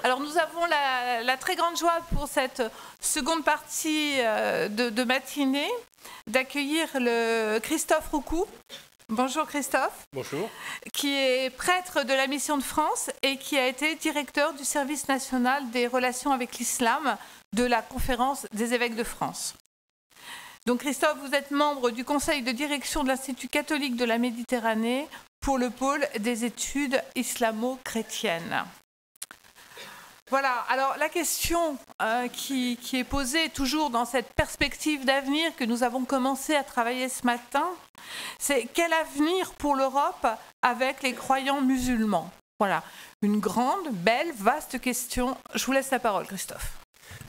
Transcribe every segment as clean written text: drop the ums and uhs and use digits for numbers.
Alors nous avons la très grande joie pour cette seconde partie de matinée d'accueillir le Christophe Roucou. Bonjour Christophe. Bonjour. Qui est prêtre de la Mission de France et qui a été directeur du service national des relations avec l'islam de la Conférence des évêques de France. Donc Christophe, vous êtes membre du conseil de direction de l'Institut catholique de la Méditerranée pour le pôle des études islamo-chrétiennes. Voilà, alors la question qui est posée toujours dans cette perspective d'avenir que nous avons commencé à travailler ce matin, c'est quel avenir pour l'Europe avec les croyants musulmans? Voilà, une grande, belle, vaste question. Je vous laisse la parole, Christophe.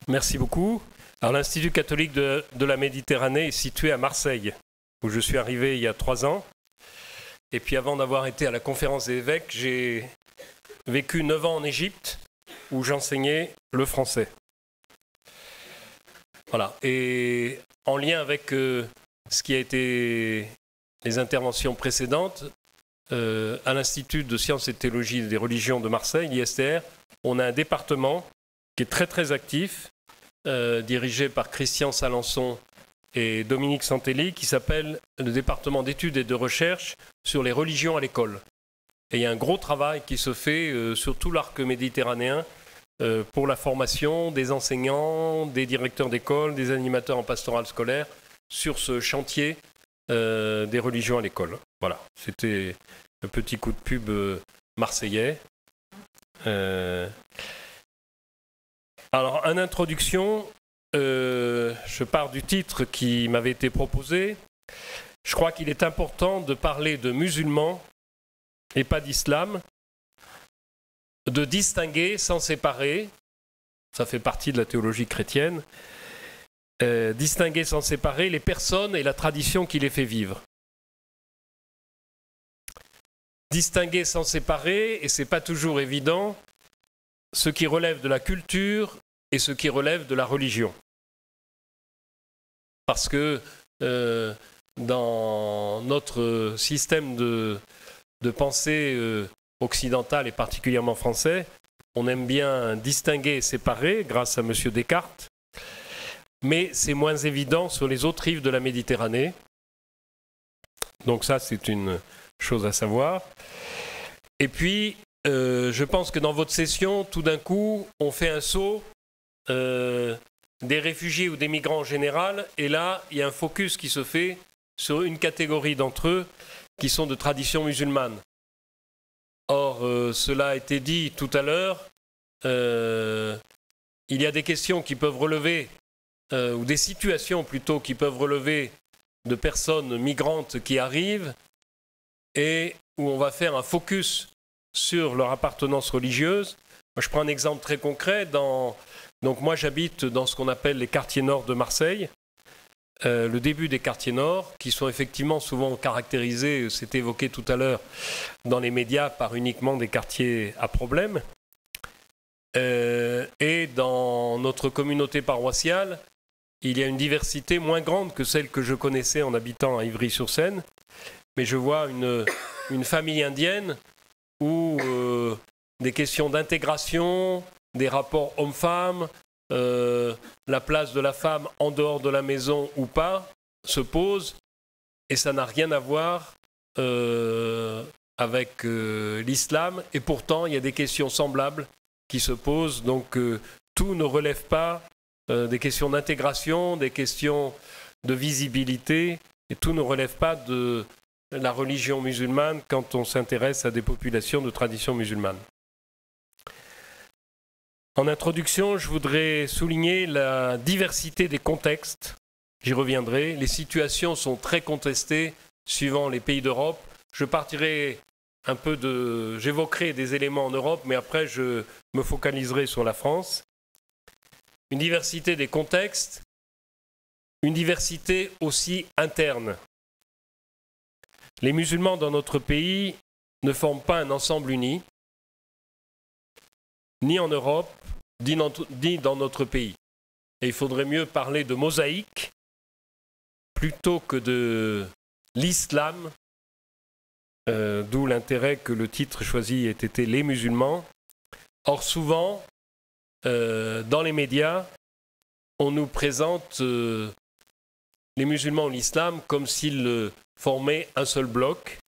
Merci beaucoup. Alors l'Institut catholique de la Méditerranée est situé à Marseille, où je suis arrivé il y a 3 ans. Et puis avant d'avoir été à la conférence des évêques, j'ai vécu 9 ans en Égypte, où j'enseignais le français. Voilà. Et en lien avec ce qui a été les interventions précédentes, à l'Institut de sciences et théologie des religions de Marseille, l'ISTR, on a un département qui est très très actif, dirigé par Christian Salençon et Dominique Santelli, qui s'appelle le département d'études et de recherche sur les religions à l'école. Et il y a un gros travail qui se fait sur tout l'arc méditerranéen pour la formation des enseignants, des directeurs d'école, des animateurs en pastoral scolaire sur ce chantier des religions à l'école. Voilà, c'était un petit coup de pub marseillais. Alors, en introduction, je pars du titre qui m'avait été proposé. Je crois qu'il est important de parler de musulmans et pas d'islam, de distinguer sans séparer, ça fait partie de la théologie chrétienne, distinguer sans séparer les personnes et la tradition qui les fait vivre. Distinguer sans séparer, et ce n'est pas toujours évident, ce qui relève de la culture et ce qui relève de la religion. Parce que dans notre système de pensée occidentale et particulièrement français, on aime bien distinguer et séparer grâce à M. Descartes, mais c'est moins évident sur les autres rives de la Méditerranée. Donc ça, c'est une chose à savoir. Et puis, je pense que dans votre session, tout d'un coup, on fait un saut des réfugiés ou des migrants en général, et là, il y a un focus qui se fait sur une catégorie d'entre eux qui sont de tradition musulmane. Or, cela a été dit tout à l'heure, il y a des questions qui peuvent relever, ou des situations plutôt qui peuvent relever de personnes migrantes qui arrivent et où on va faire un focus sur leur appartenance religieuse. Moi, je prends un exemple très concret. Donc moi, j'habite dans ce qu'on appelle les quartiers nord de Marseille. Le début des quartiers nord, qui sont effectivement souvent caractérisés, c'était évoqué tout à l'heure, dans les médias par uniquement des quartiers à problème. Et dans notre communauté paroissiale, il y a une diversité moins grande que celle que je connaissais en habitant à Ivry-sur-Seine. Mais je vois une famille indienne où des questions d'intégration, des rapports hommes-femmes, la place de la femme en dehors de la maison ou pas, se posent. Et ça n'a rien à voir avec l'islam. Et pourtant, il y a des questions semblables qui se posent. Donc, tout ne relève pas des questions d'intégration, des questions de visibilité, et tout ne relève pas de la religion musulmane quand on s'intéresse à des populations de tradition musulmane. En introduction, je voudrais souligner la diversité des contextes. J'y reviendrai. Les situations sont très contestées suivant les pays d'Europe. Je partirai un peu j'évoquerai des éléments en Europe, mais après je me focaliserai sur la France. Une diversité des contextes, une diversité aussi interne. Les musulmans dans notre pays ne forment pas un ensemble uni, ni en Europe, ni dans notre pays. Et il faudrait mieux parler de mosaïque plutôt que de l'islam, d'où l'intérêt que le titre choisi ait été « Les musulmans ». Or, souvent, dans les médias, on nous présente les musulmans ou l'islam comme s'ils formaient un seul bloc.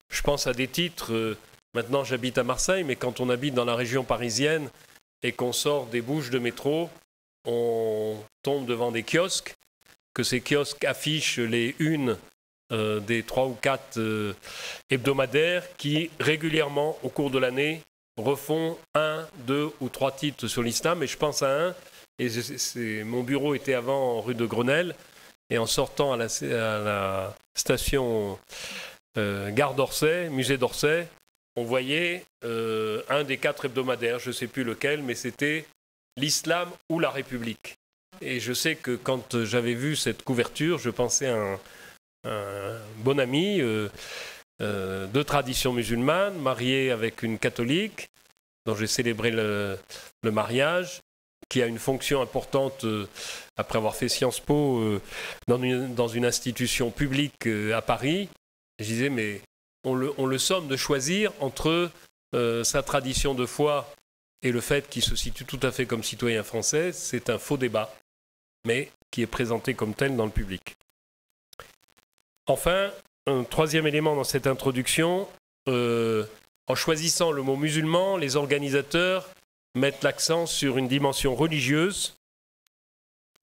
Je pense à des titres, maintenant j'habite à Marseille, mais quand on habite dans la région parisienne et qu'on sort des bouches de métro, on tombe devant des kiosques, que ces kiosques affichent les unes des 3 ou 4 hebdomadaires qui régulièrement au cours de l'année refont 1, 2 ou 3 titres sur l'islam. Et je pense à un, et mon bureau était avant rue de Grenelle, et en sortant à la station Gare d'Orsay, musée d'Orsay, on voyait un des 4 hebdomadaires, je ne sais plus lequel, mais c'était l'islam ou la République. Et je sais que quand j'avais vu cette couverture, je pensais à un bon ami de tradition musulmane, marié avec une catholique, dont j'ai célébré le mariage, qui a une fonction importante après avoir fait Sciences Po dans une institution publique à Paris. Et je disais, mais on le somme de choisir entre sa tradition de foi et le fait qu'il se situe tout à fait comme citoyen français. C'est un faux débat, mais qui est présenté comme tel dans le public. Enfin, un troisième élément dans cette introduction, en choisissant le mot musulman, les organisateurs mettent l'accent sur une dimension religieuse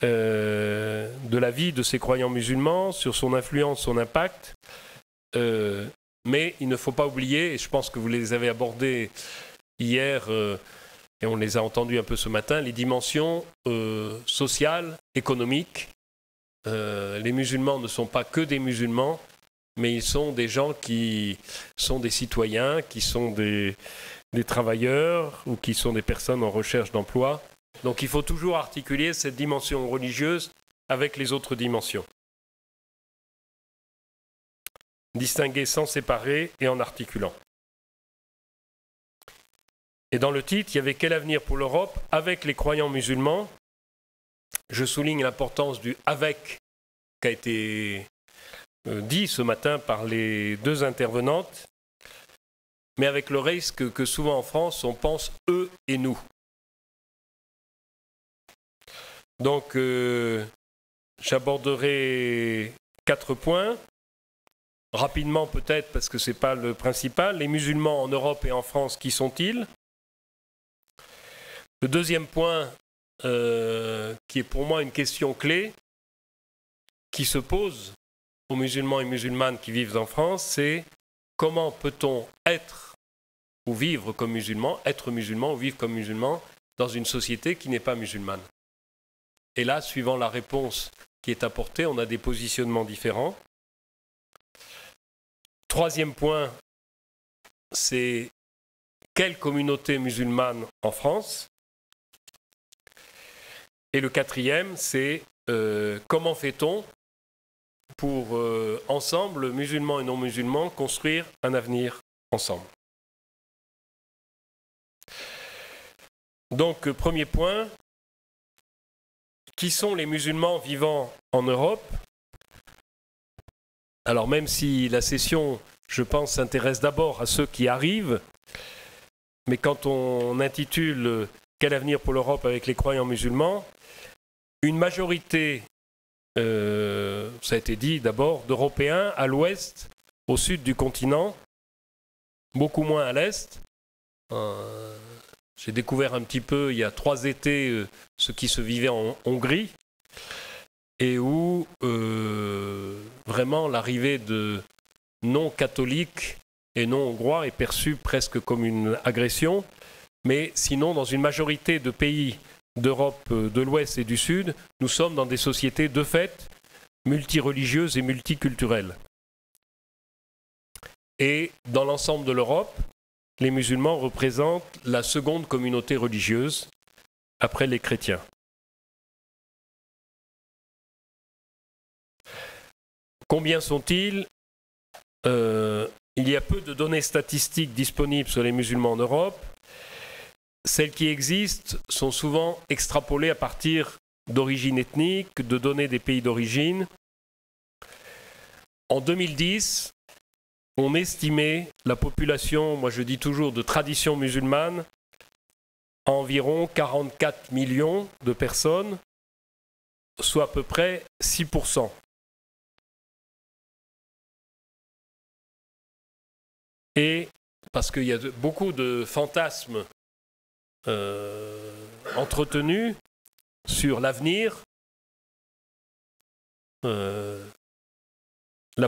de la vie de ces croyants musulmans, sur son influence, son impact. Mais il ne faut pas oublier, et je pense que vous les avez abordés hier, et on les a entendus un peu ce matin, les dimensions sociales, économiques. Les musulmans ne sont pas que des musulmans, mais ils sont des gens qui sont des citoyens, qui sont des travailleurs ou qui sont des personnes en recherche d'emploi. Donc il faut toujours articuler cette dimension religieuse avec les autres dimensions. Distinguer sans séparer et en articulant. Et dans le titre, il y avait « Quel avenir pour l'Europe avec les croyants musulmans ?» Je souligne l'importance du « avec » qui a été dit ce matin par les 2 intervenantes, mais avec le risque que souvent en France, on pense « eux » et « nous ». Donc, j'aborderai 4 points. Rapidement peut-être, parce que ce n'est pas le principal. Les musulmans en Europe et en France, qui sont-ils ? Le deuxième point, qui est pour moi une question clé, qui se pose aux musulmans et musulmanes qui vivent en France, c'est comment peut-on être ou vivre comme musulman, être musulman ou vivre comme musulman dans une société qui n'est pas musulmane. Et là, suivant la réponse qui est apportée, on a des positionnements différents. Troisième point, c'est quelle communauté musulmane en France ? Et le quatrième, c'est comment fait-on pour ensemble, musulmans et non musulmans, construire un avenir ensemble. Donc, premier point, qui sont les musulmans vivant en Europe ? Alors même si la session, je pense, s'intéresse d'abord à ceux qui arrivent, mais quand on intitule « Quel avenir pour l'Europe avec les croyants musulmans ?», une majorité, ça a été dit d'abord, d'Européens à l'ouest, au sud du continent, beaucoup moins à l'est. J'ai découvert un petit peu, il y a 3 étés, ce qui se vivait en Hongrie, et où vraiment l'arrivée de non-catholiques et non-hongrois est perçue presque comme une agression. Mais sinon, dans une majorité de pays d'Europe de l'Ouest et du Sud, nous sommes dans des sociétés de fait multireligieuses et multiculturelles. Et dans l'ensemble de l'Europe, les musulmans représentent la seconde communauté religieuse après les chrétiens. Combien sont-ils ? Il y a peu de données statistiques disponibles sur les musulmans en Europe. Celles qui existent sont souvent extrapolées à partir d'origine ethnique, de données des pays d'origine. En 2010, on estimait la population, moi je dis toujours, de tradition musulmane environ 44 millions de personnes, soit à peu près 6%. Et parce qu'il y a beaucoup de fantasmes entretenus sur l'avenir, la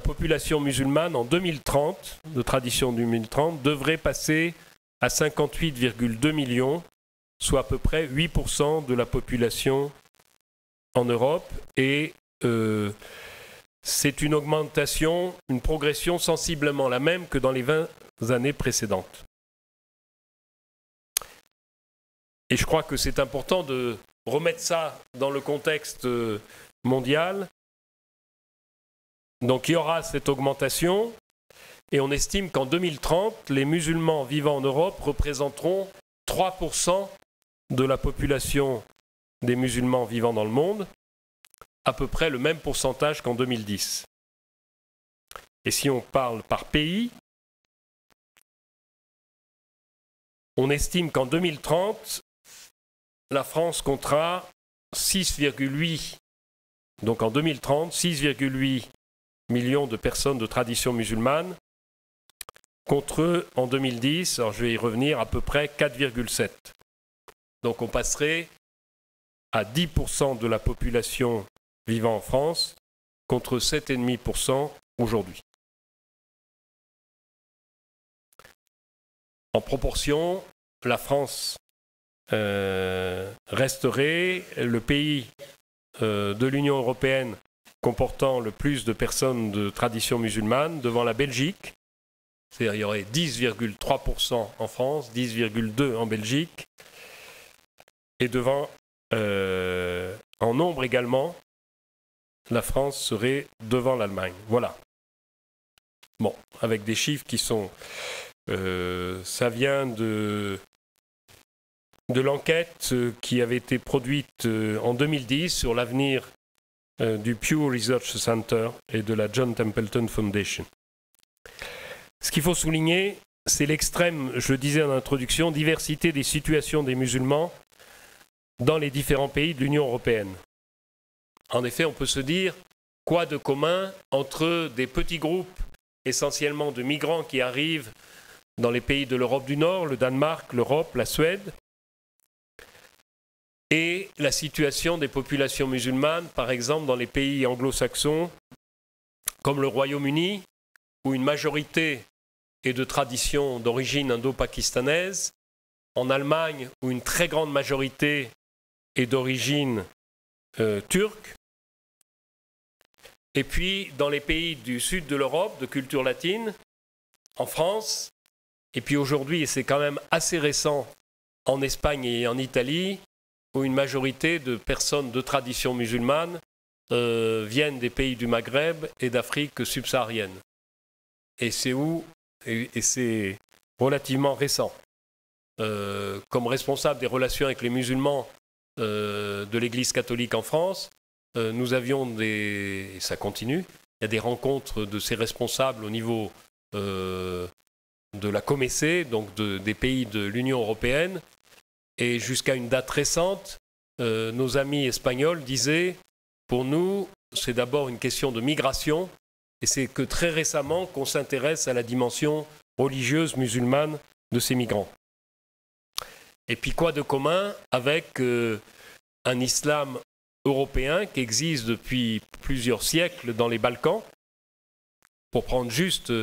population musulmane en 2030, de tradition 2030, devrait passer à 58,2 millions, soit à peu près 8% de la population en Europe. Et c'est une augmentation, une progression sensiblement la même que dans les 20 années précédentes. Et je crois que c'est important de remettre ça dans le contexte mondial. Donc il y aura cette augmentation et on estime qu'en 2030, les musulmans vivant en Europe représenteront 3% de la population des musulmans vivant dans le monde, à peu près le même pourcentage qu'en 2010. Et si on parle par pays, on estime qu'en 2030, la France comptera 6,8, donc en 2030, 6,8 millions de personnes de tradition musulmane, contre en 2010, alors je vais y revenir, à peu près 4,7. Donc on passerait à 10% de la population vivant en France, contre 7,5% aujourd'hui. En proportion, la France resterait le pays de l'Union européenne comportant le plus de personnes de tradition musulmane devant la Belgique. C'est-à-dire il y aurait 10,3% en France, 10,2% en Belgique. Et devant, en nombre également, la France serait devant l'Allemagne. Voilà. Bon, avec des chiffres qui sont... ça vient de l'enquête qui avait été produite en 2010 sur l'avenir du Pew Research Center et de la John Templeton Foundation. Ce qu'il faut souligner, c'est l'extrême, je le disais en introduction, diversité des situations des musulmans dans les différents pays de l'Union européenne. En effet, on peut se dire, quoi de commun entre des petits groupes essentiellement de migrants qui arrivent dans les pays de l'Europe du Nord, le Danemark, l'Europe, la Suède, et la situation des populations musulmanes, par exemple dans les pays anglo-saxons, comme le Royaume-Uni, où une majorité est de tradition d'origine indo-pakistanaise, en Allemagne, où une très grande majorité est d'origine turque, et puis dans les pays du sud de l'Europe, de culture latine, en France, et puis aujourd'hui, et c'est quand même assez récent, en Espagne et en Italie, où une majorité de personnes de tradition musulmane viennent des pays du Maghreb et d'Afrique subsaharienne. Et c'est c'est relativement récent. Comme responsable des relations avec les musulmans de l'Église catholique en France, nous avions et ça continue, il y a des rencontres de ces responsables au niveau de la Comecé, donc des pays de l'Union européenne. Et jusqu'à une date récente, nos amis espagnols disaient, pour nous, c'est d'abord une question de migration, et c'est que très récemment qu'on s'intéresse à la dimension religieuse musulmane de ces migrants. Et puis quoi de commun avec un islam européen qui existe depuis plusieurs siècles dans les Balkans? Pour prendre juste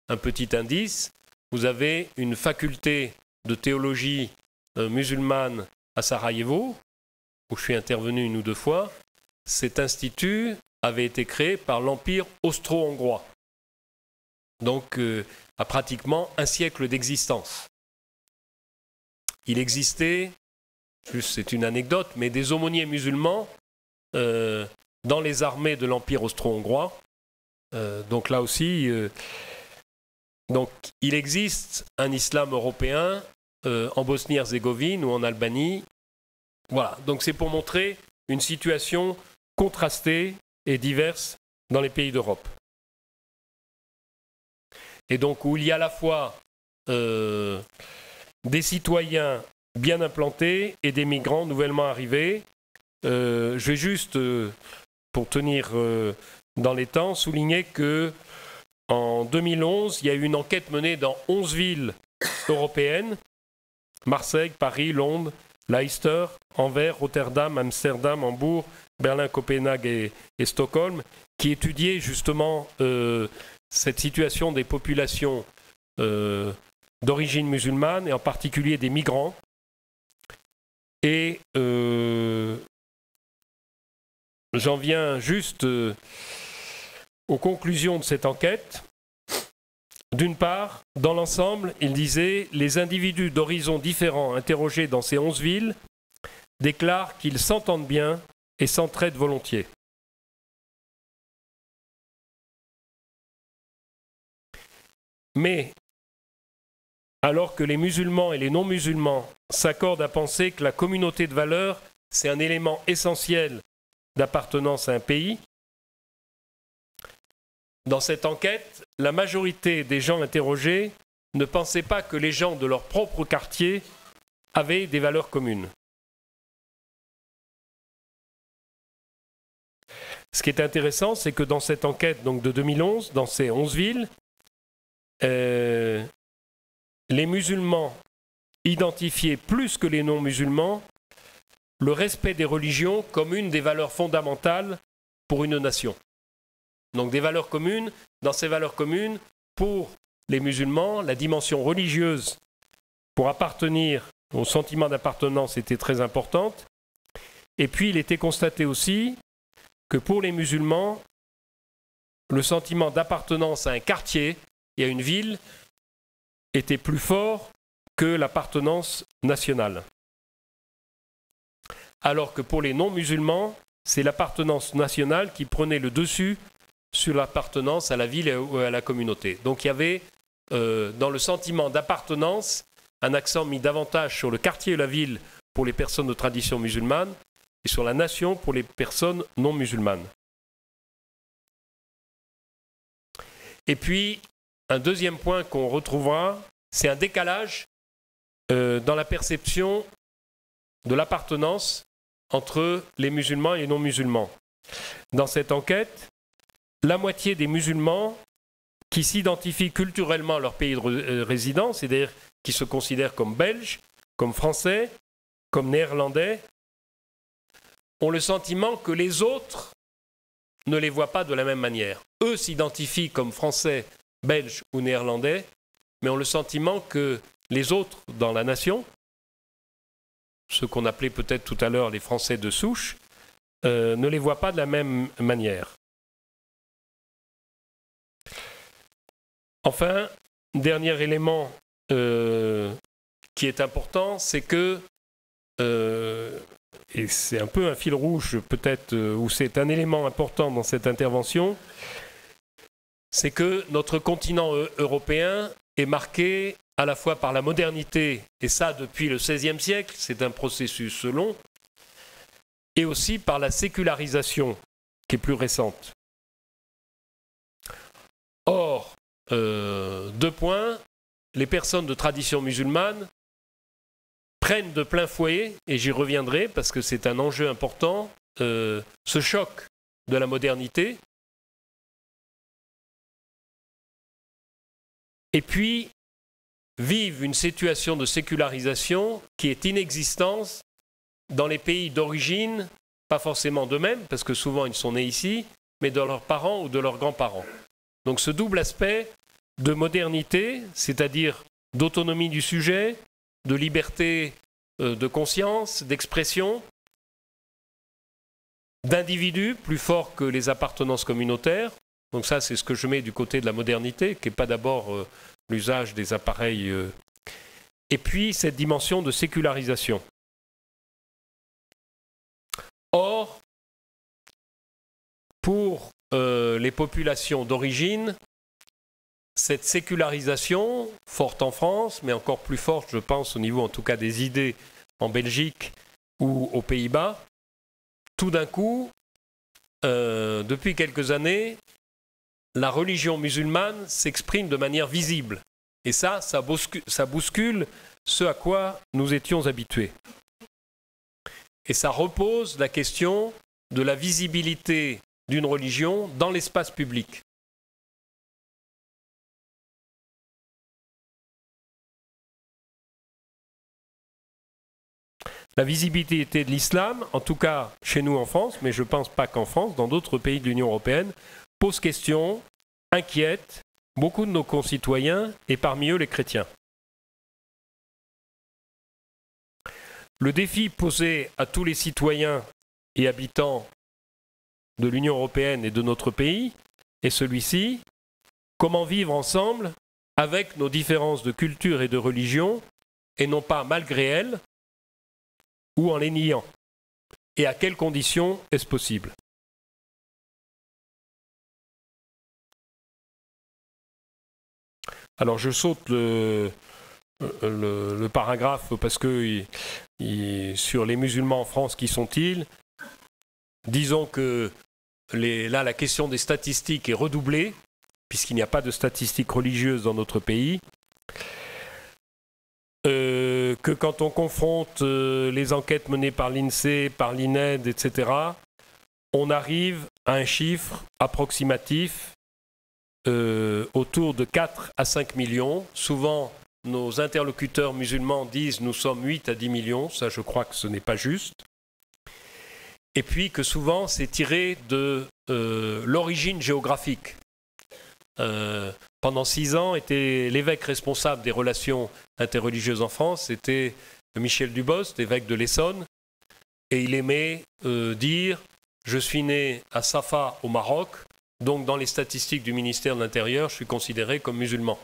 un petit indice, vous avez une faculté de théologie musulmane à Sarajevo, où je suis intervenu 1 ou 2 fois. Cet institut avait été créé par l'Empire austro-hongrois, donc à pratiquement un siècle d'existence. Il existait, c'est une anecdote, mais des aumôniers musulmans dans les armées de l'Empire austro-hongrois. Donc là aussi, donc il existe un islam européen en Bosnie-Herzégovine ou en Albanie. Voilà, donc c'est pour montrer une situation contrastée et diverse dans les pays d'Europe. Et donc où il y a à la fois des citoyens bien implantés et des migrants nouvellement arrivés. Je vais juste, pour tenir dans les temps, souligner que en 2011, il y a eu une enquête menée dans 11 villes européennes, Marseille, Paris, Londres, Leicester, Anvers, Rotterdam, Amsterdam, Hambourg, Berlin, Copenhague et Stockholm, qui étudiait justement cette situation des populations d'origine musulmane, et en particulier des migrants. Et j'en viens juste aux conclusions de cette enquête. D'une part, dans l'ensemble, il disait « Les individus d'horizons différents interrogés dans ces 11 villes déclarent qu'ils s'entendent bien et s'entraident volontiers. » Mais, alors que les musulmans et les non-musulmans s'accordent à penser que la communauté de valeurs, c'est un élément essentiel d'appartenance à un pays, dans cette enquête, la majorité des gens interrogés ne pensaient pas que les gens de leur propre quartier avaient des valeurs communes. Ce qui est intéressant, c'est que dans cette enquête donc de 2011, dans ces 11 villes, les musulmans identifiaient plus que les non-musulmans le respect des religions comme une des valeurs fondamentales pour une nation. Donc des valeurs communes. Dans ces valeurs communes, pour les musulmans, la dimension religieuse pour appartenir au sentiment d'appartenance était très importante. Et puis il était constaté aussi que pour les musulmans, le sentiment d'appartenance à un quartier et à une ville était plus fort que l'appartenance nationale. Alors que pour les non-musulmans, c'est l'appartenance nationale qui prenait le dessus sur l'appartenance à la ville ou à la communauté. Donc il y avait dans le sentiment d'appartenance un accent mis davantage sur le quartier et la ville pour les personnes de tradition musulmane et sur la nation pour les personnes non musulmanes. Et puis, un deuxième point qu'on retrouvera, c'est un décalage dans la perception de l'appartenance entre les musulmans et les non-musulmans. Dans cette enquête, la moitié des musulmans qui s'identifient culturellement à leur pays de résidence, c'est-à-dire qui se considèrent comme belges, comme français, comme néerlandais, ont le sentiment que les autres ne les voient pas de la même manière. Eux s'identifient comme français, belges ou néerlandais, mais ont le sentiment que les autres dans la nation, ceux qu'on appelait peut-être tout à l'heure les Français de souche, ne les voient pas de la même manière. Enfin, dernier élément qui est important, c'est que, et c'est un peu un fil rouge peut-être, ou c'est un élément important dans cette intervention, c'est que notre continent européen est marqué à la fois par la modernité, et ça depuis le XVIe siècle, c'est un processus long, et aussi par la sécularisation qui est plus récente. Or, deux points, les personnes de tradition musulmane prennent de plein fouet, et j'y reviendrai parce que c'est un enjeu important, ce choc de la modernité. Et puis, vivent une situation de sécularisation qui est inexistante dans les pays d'origine, pas forcément d'eux-mêmes, parce que souvent ils sont nés ici, mais de leurs parents ou de leurs grands-parents. Donc ce double aspect de modernité, c'est-à-dire d'autonomie du sujet, de liberté de conscience, d'expression, d'individus plus fort que les appartenances communautaires. Donc ça, c'est ce que je mets du côté de la modernité, qui n'est pas d'abord l'usage des appareils. Et puis cette dimension de sécularisation. Or, pour les populations d'origine, cette sécularisation, forte en France, mais encore plus forte, je pense, au niveau en tout cas des idées en Belgique ou aux Pays-Bas, tout d'un coup, depuis quelques années, la religion musulmane s'exprime de manière visible. Et ça bouscule ce à quoi nous étions habitués. Et ça repose la question de la visibilité d'une religion dans l'espace public. La visibilité de l'islam, en tout cas chez nous en France, mais je ne pense pas qu'en France, dans d'autres pays de l'Union européenne, pose question, inquiète beaucoup de nos concitoyens et parmi eux les chrétiens. Le défi posé à tous les citoyens et habitants de l'Union européenne et de notre pays est celui-ci: comment vivre ensemble avec nos différences de culture et de religion, et non pas malgré elles ou en les niant. Et à quelles conditions est-ce possible? Alors je saute le paragraphe parce que sur les musulmans en France, qui sont-ils? Disons que là, la question des statistiques est redoublée, puisqu'il n'y a pas de statistiques religieuses dans notre pays. Que quand on confronte les enquêtes menées par l'INSEE, par l'INED, etc., on arrive à un chiffre approximatif autour de 4 à 5 millions. Souvent, nos interlocuteurs musulmans disent nous sommes 8 à 10 millions. Ça, je crois que ce n'est pas juste. Et puis que souvent, c'est tiré de l'origine géographique. Pendant 6 ans, était l'évêque responsable des relations interreligieuses en France, c'était Michel Dubost, évêque de l'Essonne, et il aimait dire « Je suis né à Safa au Maroc, donc dans les statistiques du ministère de l'Intérieur, je suis considéré comme musulman. »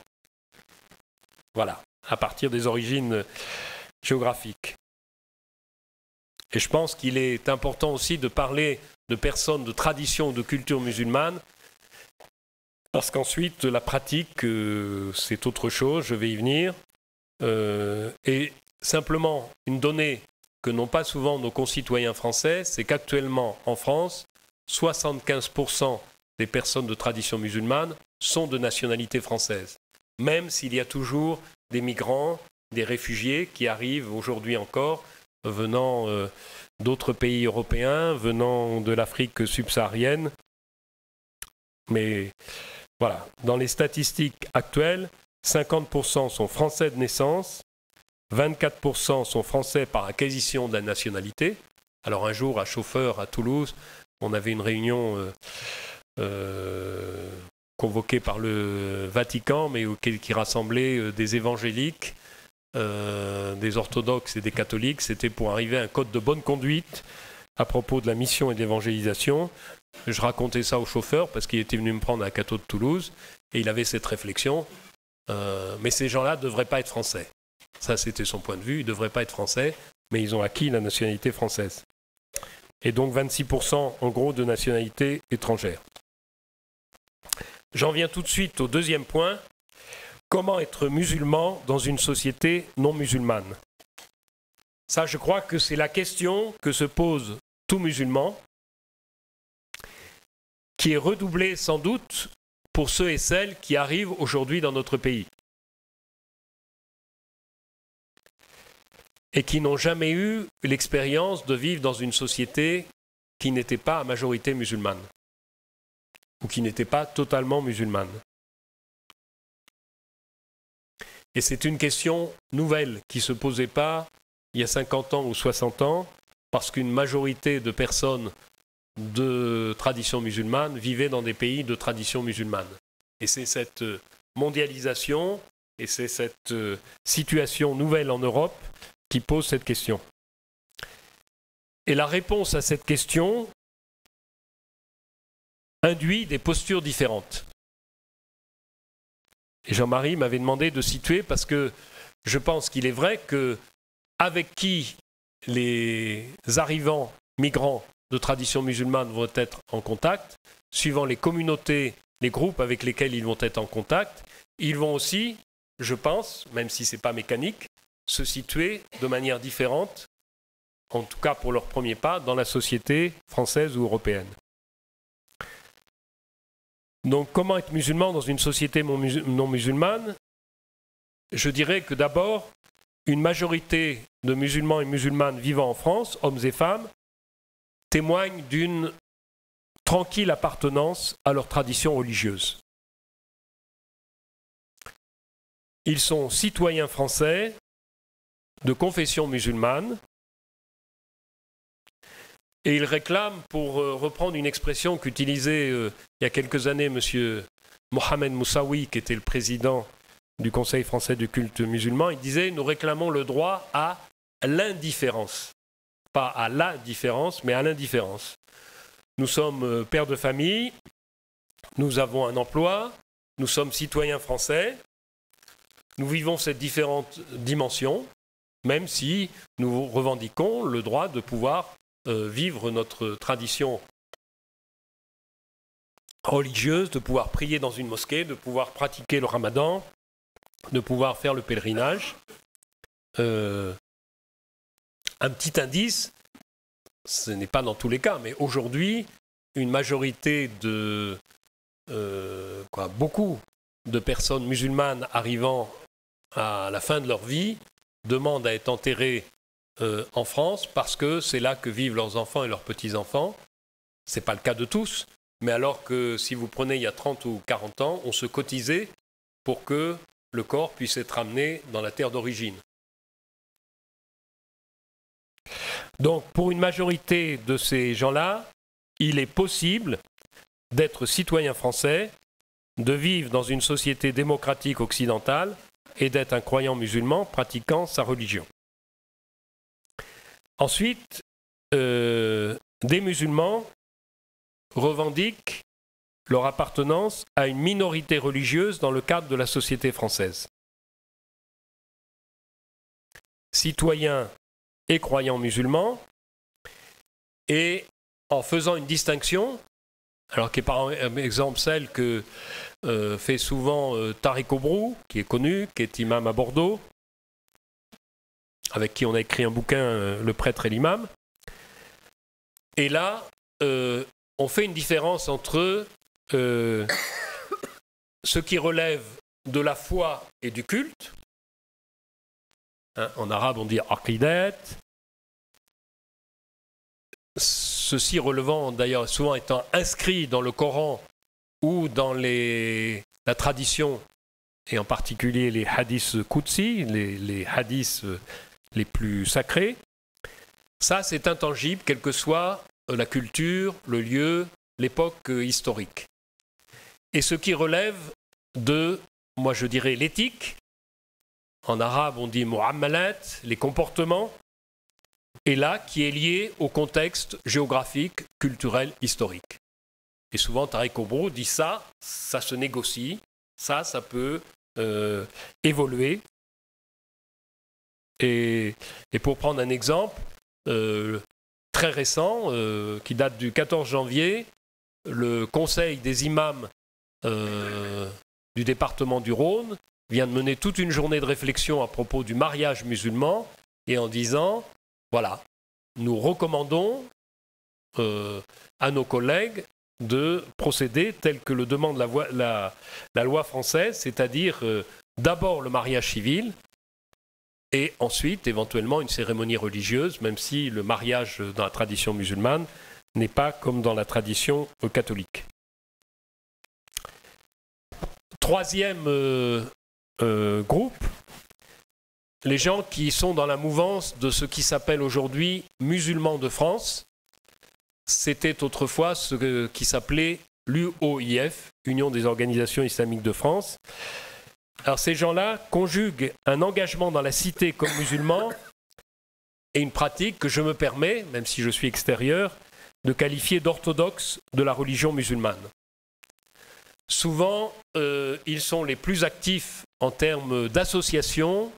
Voilà, à partir des origines géographiques. Et je pense qu'il est important aussi de parler de personnes de tradition ou de culture musulmane, parce qu'ensuite, la pratique, c'est autre chose, je vais y venir. Et simplement, une donnée que n'ont pas souvent nos concitoyens français, c'est qu'actuellement, en France, 75% des personnes de tradition musulmane sont de nationalité française. Même s'il y a toujours des migrants, des réfugiés qui arrivent aujourd'hui encore, venant d'autres pays européens, venant de l'Afrique subsaharienne. Mais voilà, dans les statistiques actuelles, 50% sont français de naissance, 24% sont français par acquisition de la nationalité. Alors un jour, à Chauffeur, à Toulouse, on avait une réunion convoquée par le Vatican, mais qui rassemblait des évangéliques, des orthodoxes et des catholiques. C'était pour arriver à un code de bonne conduite à propos de la mission et de l'évangélisation. Je racontais ça au chauffeur parce qu'il était venu me prendre à Cateau de Toulouse et il avait cette réflexion. Mais ces gens-là ne devraient pas être français. Ça, c'était son point de vue. Ils ne devraient pas être français, mais ils ont acquis la nationalité française. Et donc 26% en gros de nationalité étrangère. J'en viens tout de suite au deuxième point. Comment être musulman dans une société non musulmane? Ça, je crois que c'est la question que se pose tout musulman, qui est redoublée sans doute pour ceux et celles qui arrivent aujourd'hui dans notre pays et qui n'ont jamais eu l'expérience de vivre dans une société qui n'était pas à majorité musulmane ou qui n'était pas totalement musulmane. Et c'est une question nouvelle qui ne se posait pas il y a 50 ans ou 60 ans, parce qu'une majorité de personnes de tradition musulmane vivaient dans des pays de tradition musulmane. Et c'est cette mondialisation et c'est cette situation nouvelle en Europe qui pose cette question. Et la réponse à cette question induit des postures différentes. Et Jean-Marie m'avait demandé de situer parce que je pense qu'il est vrai que avec qui les arrivants migrants de tradition musulmane vont être en contact, suivant les communautés, les groupes avec lesquels ils vont être en contact, ils vont aussi, je pense, même si ce n'est pas mécanique, se situer de manière différente, en tout cas pour leur premier pas, dans la société française ou européenne. Donc, comment être musulman dans une société non musulmane? Je dirais que d'abord, une majorité de musulmans et musulmanes vivant en France, hommes et femmes, témoignent d'une tranquille appartenance à leur tradition religieuse. Ils sont citoyens français de confession musulmane et ils réclament, pour reprendre une expression qu'utilisait il y a quelques années M. Mohamed Moussaoui, qui était le président du Conseil français du culte musulman, il disait « Nous réclamons le droit à l'indifférence ». Pas à la différence, mais à l'indifférence. Nous sommes pères de famille, nous avons un emploi, nous sommes citoyens français, nous vivons ces différentes dimensions, même si nous revendiquons le droit de pouvoir vivre notre tradition religieuse, de pouvoir prier dans une mosquée, de pouvoir pratiquer le ramadan, de pouvoir faire le pèlerinage. Un petit indice, ce n'est pas dans tous les cas, mais aujourd'hui, une majorité de beaucoup de personnes musulmanes arrivant à la fin de leur vie demandent à être enterrées en France parce que c'est là que vivent leurs enfants et leurs petits-enfants. Ce n'est pas le cas de tous, mais alors que si vous prenez il y a 30 ou 40 ans, on se cotisait pour que le corps puisse être amené dans la terre d'origine. Donc, pour une majorité de ces gens-là, il est possible d'être citoyen français, de vivre dans une société démocratique occidentale et d'être un croyant musulman pratiquant sa religion. Ensuite, des musulmans revendiquent leur appartenance à une minorité religieuse dans le cadre de la société française. Citoyens et croyants musulmans, et en faisant une distinction, alors qui est par exemple celle que fait souvent Tariq Obrou, qui est connu, qui est imam à Bordeaux, avec qui on a écrit un bouquin, Le prêtre et l'imam. Et là, on fait une différence entre ce qui relève de la foi et du culte. En arabe, on dit aqidat. Ceci relevant, d'ailleurs, souvent étant inscrit dans le Coran ou dans la tradition, et en particulier les hadiths qudsi, les hadiths les plus sacrés. Ça, c'est intangible, quelle que soit la culture, le lieu, l'époque historique. Et ce qui relève de, moi je dirais, l'éthique, en arabe on dit mu'amalat, les comportements, et là qui est lié au contexte géographique, culturel, historique. Et souvent Tariq Obrou dit ça se négocie, ça peut évoluer. Et pour prendre un exemple très récent, qui date du 14 janvier, le Conseil des imams du département du Rhône vient de mener toute une journée de réflexion à propos du mariage musulman et en disant, voilà, nous recommandons à nos collègues de procéder tel que le demande la loi française, c'est-à-dire d'abord le mariage civil et ensuite éventuellement une cérémonie religieuse, même si le mariage dans la tradition musulmane n'est pas comme dans la tradition catholique. Troisième groupe, les gens qui sont dans la mouvance de ce qui s'appelle aujourd'hui musulmans de France. C'était autrefois ce qui s'appelait l'UOIF, Union des organisations islamiques de France. Alors ces gens-là conjuguent un engagement dans la cité comme musulmans et une pratique que je me permets, même si je suis extérieur, de qualifier d'orthodoxe de la religion musulmane. Souvent, ils sont les plus actifs en termes d'associations,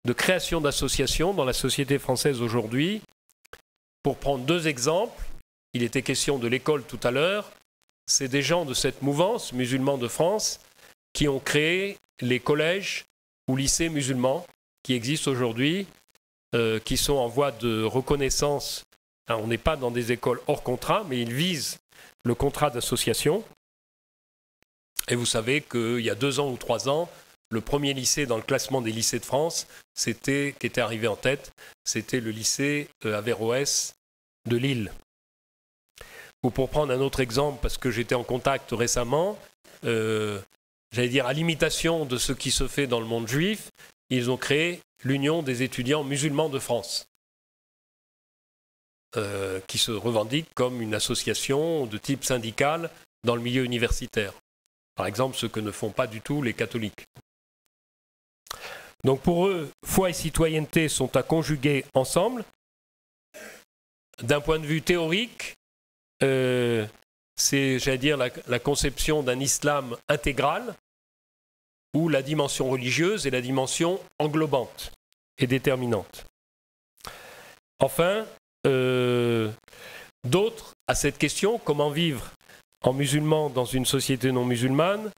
de création d'associations dans la société française aujourd'hui. Pour prendre deux exemples, il était question de l'école tout à l'heure, c'est des gens de cette mouvance, musulmans de France, qui ont créé les collèges ou lycées musulmans qui existent aujourd'hui, qui sont en voie de reconnaissance. Alors, on n'est pas dans des écoles hors contrat, mais ils visent le contrat d'association. Et vous savez qu'il y a 2 ans ou 3 ans, le premier lycée dans le classement des lycées de France, qui était arrivé en tête, c'était le lycée Averroès de Lille. Ou pour prendre un autre exemple, parce que j'étais en contact récemment, j'allais dire à l'imitation de ce qui se fait dans le monde juif, ils ont créé l'Union des étudiants musulmans de France, qui se revendique comme une association de type syndical dans le milieu universitaire. Par exemple, ce que ne font pas du tout les catholiques. Donc pour eux, foi et citoyenneté sont à conjuguer ensemble. D'un point de vue théorique, c'est, j'allais dire, la conception d'un islam intégral, où la dimension religieuse est la dimension englobante et déterminante. Enfin, d'autres, à cette question, comment vivre en musulman dans une société non musulmane,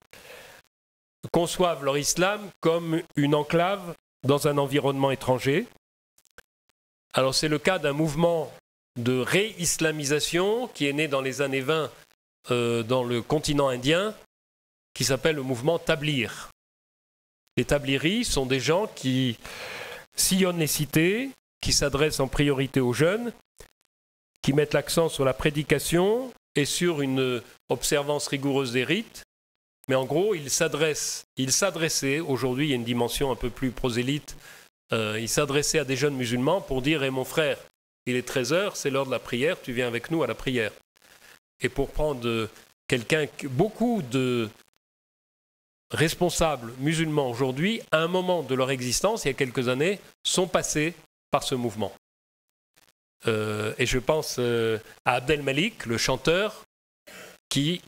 conçoivent leur islam comme une enclave dans un environnement étranger. Alors c'est le cas d'un mouvement de réislamisation qui est né dans les années 20 dans le continent indien, qui s'appelle le mouvement Tabligh. Les Tablighis sont des gens qui sillonnent les cités, qui s'adressent en priorité aux jeunes, qui mettent l'accent sur la prédication et sur une observance rigoureuse des rites. Mais en gros, ils s'adressaient, aujourd'hui il y a une dimension un peu plus prosélyte, ils s'adressaient à des jeunes musulmans pour dire « Eh mon frère, il est 13h, c'est l'heure de la prière, tu viens avec nous à la prière. » Et pour prendre beaucoup de responsables musulmans aujourd'hui, à un moment de leur existence, il y a quelques années, sont passés par ce mouvement. Et je pense à Abdel Malik, le chanteur, qui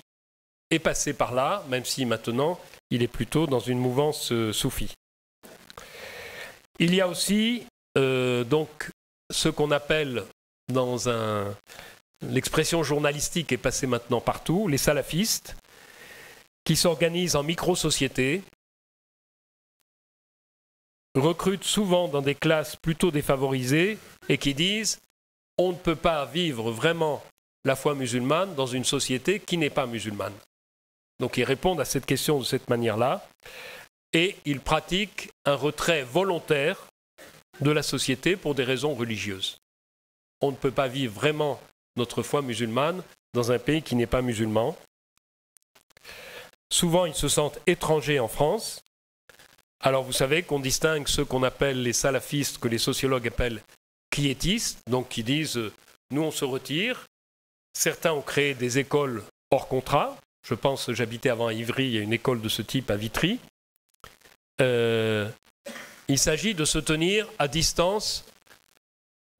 est passé par là, même si maintenant il est plutôt dans une mouvance soufie. Il y a aussi donc ce qu'on appelle l'expression journalistique est passée maintenant partout, les salafistes, qui s'organisent en micro-sociétés, recrutent souvent dans des classes plutôt défavorisées et qui disent on ne peut pas vivre vraiment la foi musulmane dans une société qui n'est pas musulmane. Donc ils répondent à cette question de cette manière-là et ils pratiquent un retrait volontaire de la société pour des raisons religieuses. On ne peut pas vivre vraiment notre foi musulmane dans un pays qui n'est pas musulman. Souvent, ils se sentent étrangers en France. Alors vous savez qu'on distingue ceux qu'on appelle les salafistes, que les sociologues appellent quiétistes, donc qui disent « nous on se retire ». Certains ont créé des écoles hors contrat. Je pense, j'habitais avant à Ivry, il y a une école de ce type à Vitry. Il s'agit de se tenir à distance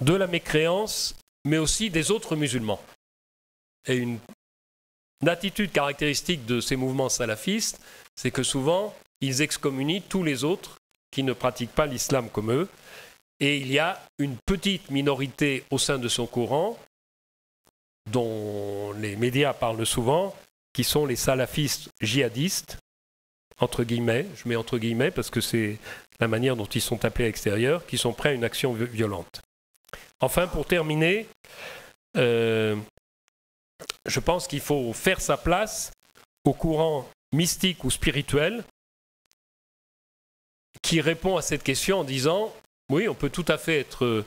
de la mécréance, mais aussi des autres musulmans. Et une attitude caractéristique de ces mouvements salafistes, c'est que souvent, ils excommunient tous les autres qui ne pratiquent pas l'islam comme eux. Et il y a une petite minorité au sein de son courant, dont les médias parlent souvent, qui sont les salafistes djihadistes, entre guillemets, je mets entre guillemets parce que c'est la manière dont ils sont appelés à l'extérieur, qui sont prêts à une action violente. Enfin, pour terminer, je pense qu'il faut faire sa place au courant mystique ou spirituel qui répond à cette question en disant « Oui, on peut tout à fait être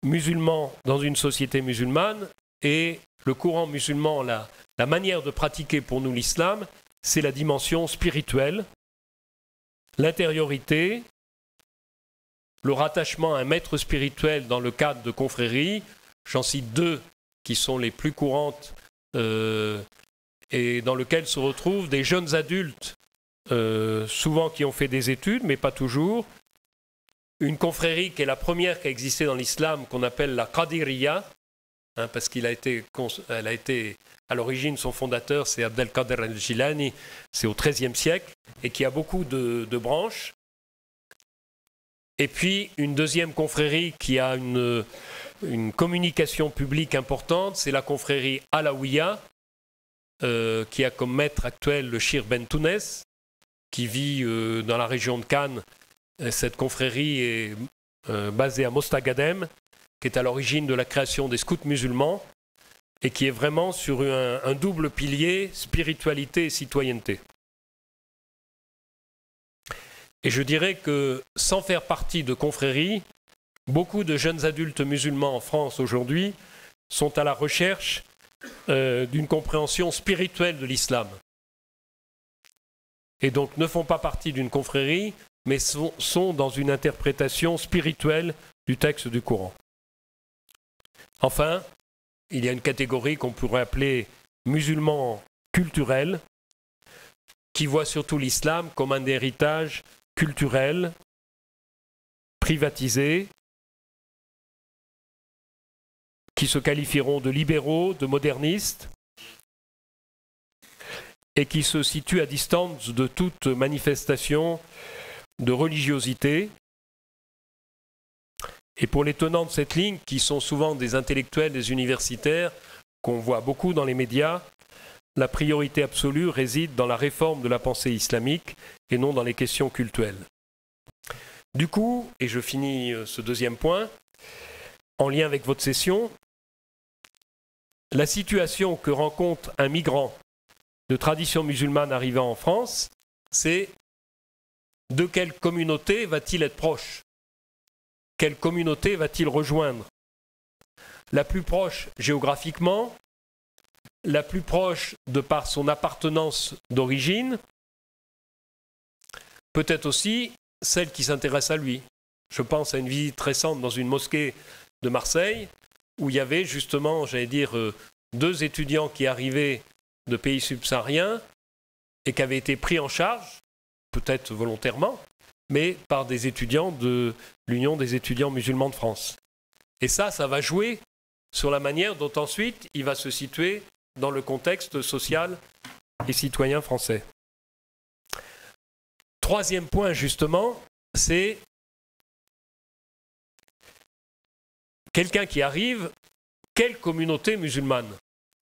musulman dans une société musulmane et le courant musulman, la manière de pratiquer pour nous l'islam, c'est la dimension spirituelle, l'intériorité, le rattachement à un maître spirituel dans le cadre de confréries. J'en cite deux qui sont les plus courantes et dans lesquelles se retrouvent des jeunes adultes, souvent qui ont fait des études, mais pas toujours. Une confrérie qui est la première qui a existé dans l'islam, qu'on appelle la Qadiriya, parce qu'elle a été à l'origine, son fondateur, c'est Abdelkader al-Jilani, c'est au XIIIe siècle, et qui a beaucoup de branches. Et puis, une deuxième confrérie qui a une communication publique importante, c'est la confrérie Alaouia, qui a comme maître actuel le Shir Ben Tounes, qui vit dans la région de Cannes. Cette confrérie est basée à Mostagadem, qui est à l'origine de la création des scouts musulmans, et qui est vraiment sur un double pilier, spiritualité et citoyenneté. Et je dirais que sans faire partie de confréries, beaucoup de jeunes adultes musulmans en France aujourd'hui sont à la recherche d'une compréhension spirituelle de l'islam. Et donc ne font pas partie d'une confrérie, mais sont dans une interprétation spirituelle du texte du Coran. Enfin, il y a une catégorie qu'on pourrait appeler musulmans culturels, qui voient surtout l'islam comme un héritage culturel, privatisé, qui se qualifieront de libéraux, de modernistes, et qui se situent à distance de toute manifestation de religiosité. Et pour les tenants de cette ligne, qui sont souvent des intellectuels, des universitaires, qu'on voit beaucoup dans les médias, la priorité absolue réside dans la réforme de la pensée islamique et non dans les questions cultuelles. Du coup, et je finis ce deuxième point, en lien avec votre session, la situation que rencontre un migrant de tradition musulmane arrivant en France, c'est de quelle communauté va-t-il être proche ? Quelle communauté va-t-il rejoindre ? La plus proche géographiquement, la plus proche de par son appartenance d'origine, peut-être aussi celle qui s'intéresse à lui. Je pense à une visite récente dans une mosquée de Marseille, où il y avait justement, j'allais dire, 2 étudiants qui arrivaient de pays subsahariens et qui avaient été pris en charge, peut-être volontairement, mais par des étudiants de l'Union des étudiants musulmans de France. Et ça va jouer sur la manière dont ensuite il va se situer dans le contexte social et citoyen français. Troisième point, justement, c'est quelqu'un qui arrive, quelle communauté musulmane ?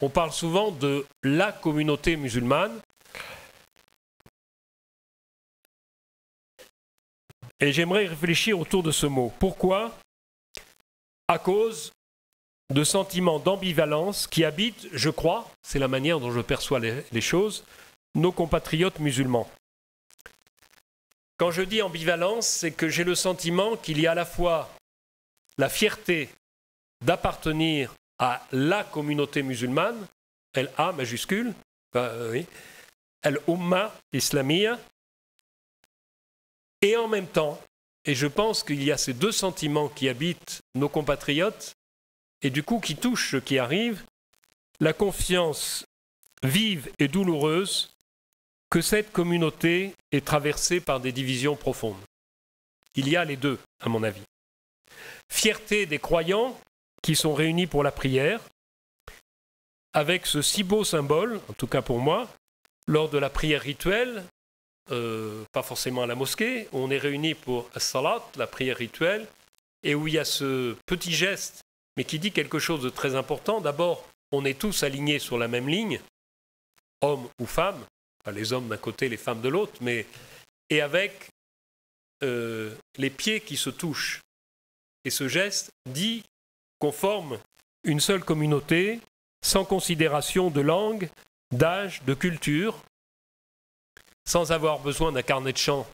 On parle souvent de la communauté musulmane. Et j'aimerais réfléchir autour de ce mot. Pourquoi ? À cause de sentiments d'ambivalence qui habitent, je crois, c'est la manière dont je perçois les choses, nos compatriotes musulmans. Quand je dis ambivalence, c'est que j'ai le sentiment qu'il y a à la fois la fierté d'appartenir à la communauté musulmane, L-A majuscule, Al-Umma Islamiyya, et en même temps, et je pense qu'il y a ces 2 sentiments qui habitent nos compatriotes, et du coup qui touchent ceux qui arrivent, la confiance vive et douloureuse que cette communauté est traversée par des divisions profondes. Il y a les 2, à mon avis. Fierté des croyants qui sont réunis pour la prière, avec ce si beau symbole, en tout cas pour moi, lors de la prière rituelle, pas forcément à la mosquée, où on est réunis pour as-salat, la prière rituelle, et où il y a ce petit geste, mais qui dit quelque chose de très important. D'abord, on est tous alignés sur la même ligne, hommes ou femmes, pas les hommes d'un côté, les femmes de l'autre, mais et avec les pieds qui se touchent. Et ce geste dit qu'on forme une seule communauté, sans considération de langue, d'âge, de culture, sans avoir besoin d'un carnet de chant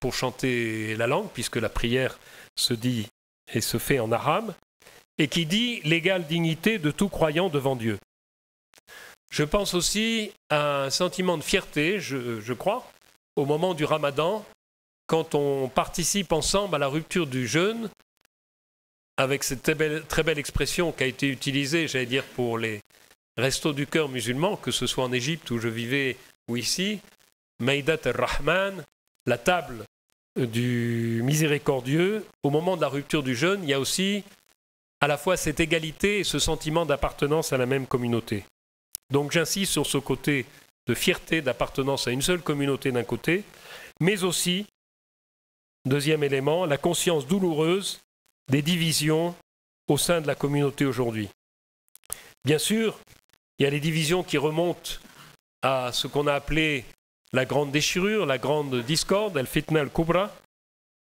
pour chanter la langue, puisque la prière se dit et se fait en arabe, et qui dit l'égale dignité de tout croyant devant Dieu. Je pense aussi à un sentiment de fierté, je crois, au moment du Ramadan, quand on participe ensemble à la rupture du jeûne, avec cette très belle expression qui a été utilisée, j'allais dire, pour les restos du cœur musulmans, que ce soit en Égypte où je vivais ou ici, Maïdat al-Rahman, la table du miséricordieux. Au moment de la rupture du jeûne, il y a aussi à la fois cette égalité et ce sentiment d'appartenance à la même communauté. Donc j'insiste sur ce côté de fierté, d'appartenance à une seule communauté d'un côté, mais aussi, deuxième élément, la conscience douloureuse des divisions au sein de la communauté aujourd'hui. Bien sûr, il y a les divisions qui remontent à ce qu'on a appelé la grande déchirure, la grande discorde, al-fitna al-kubra,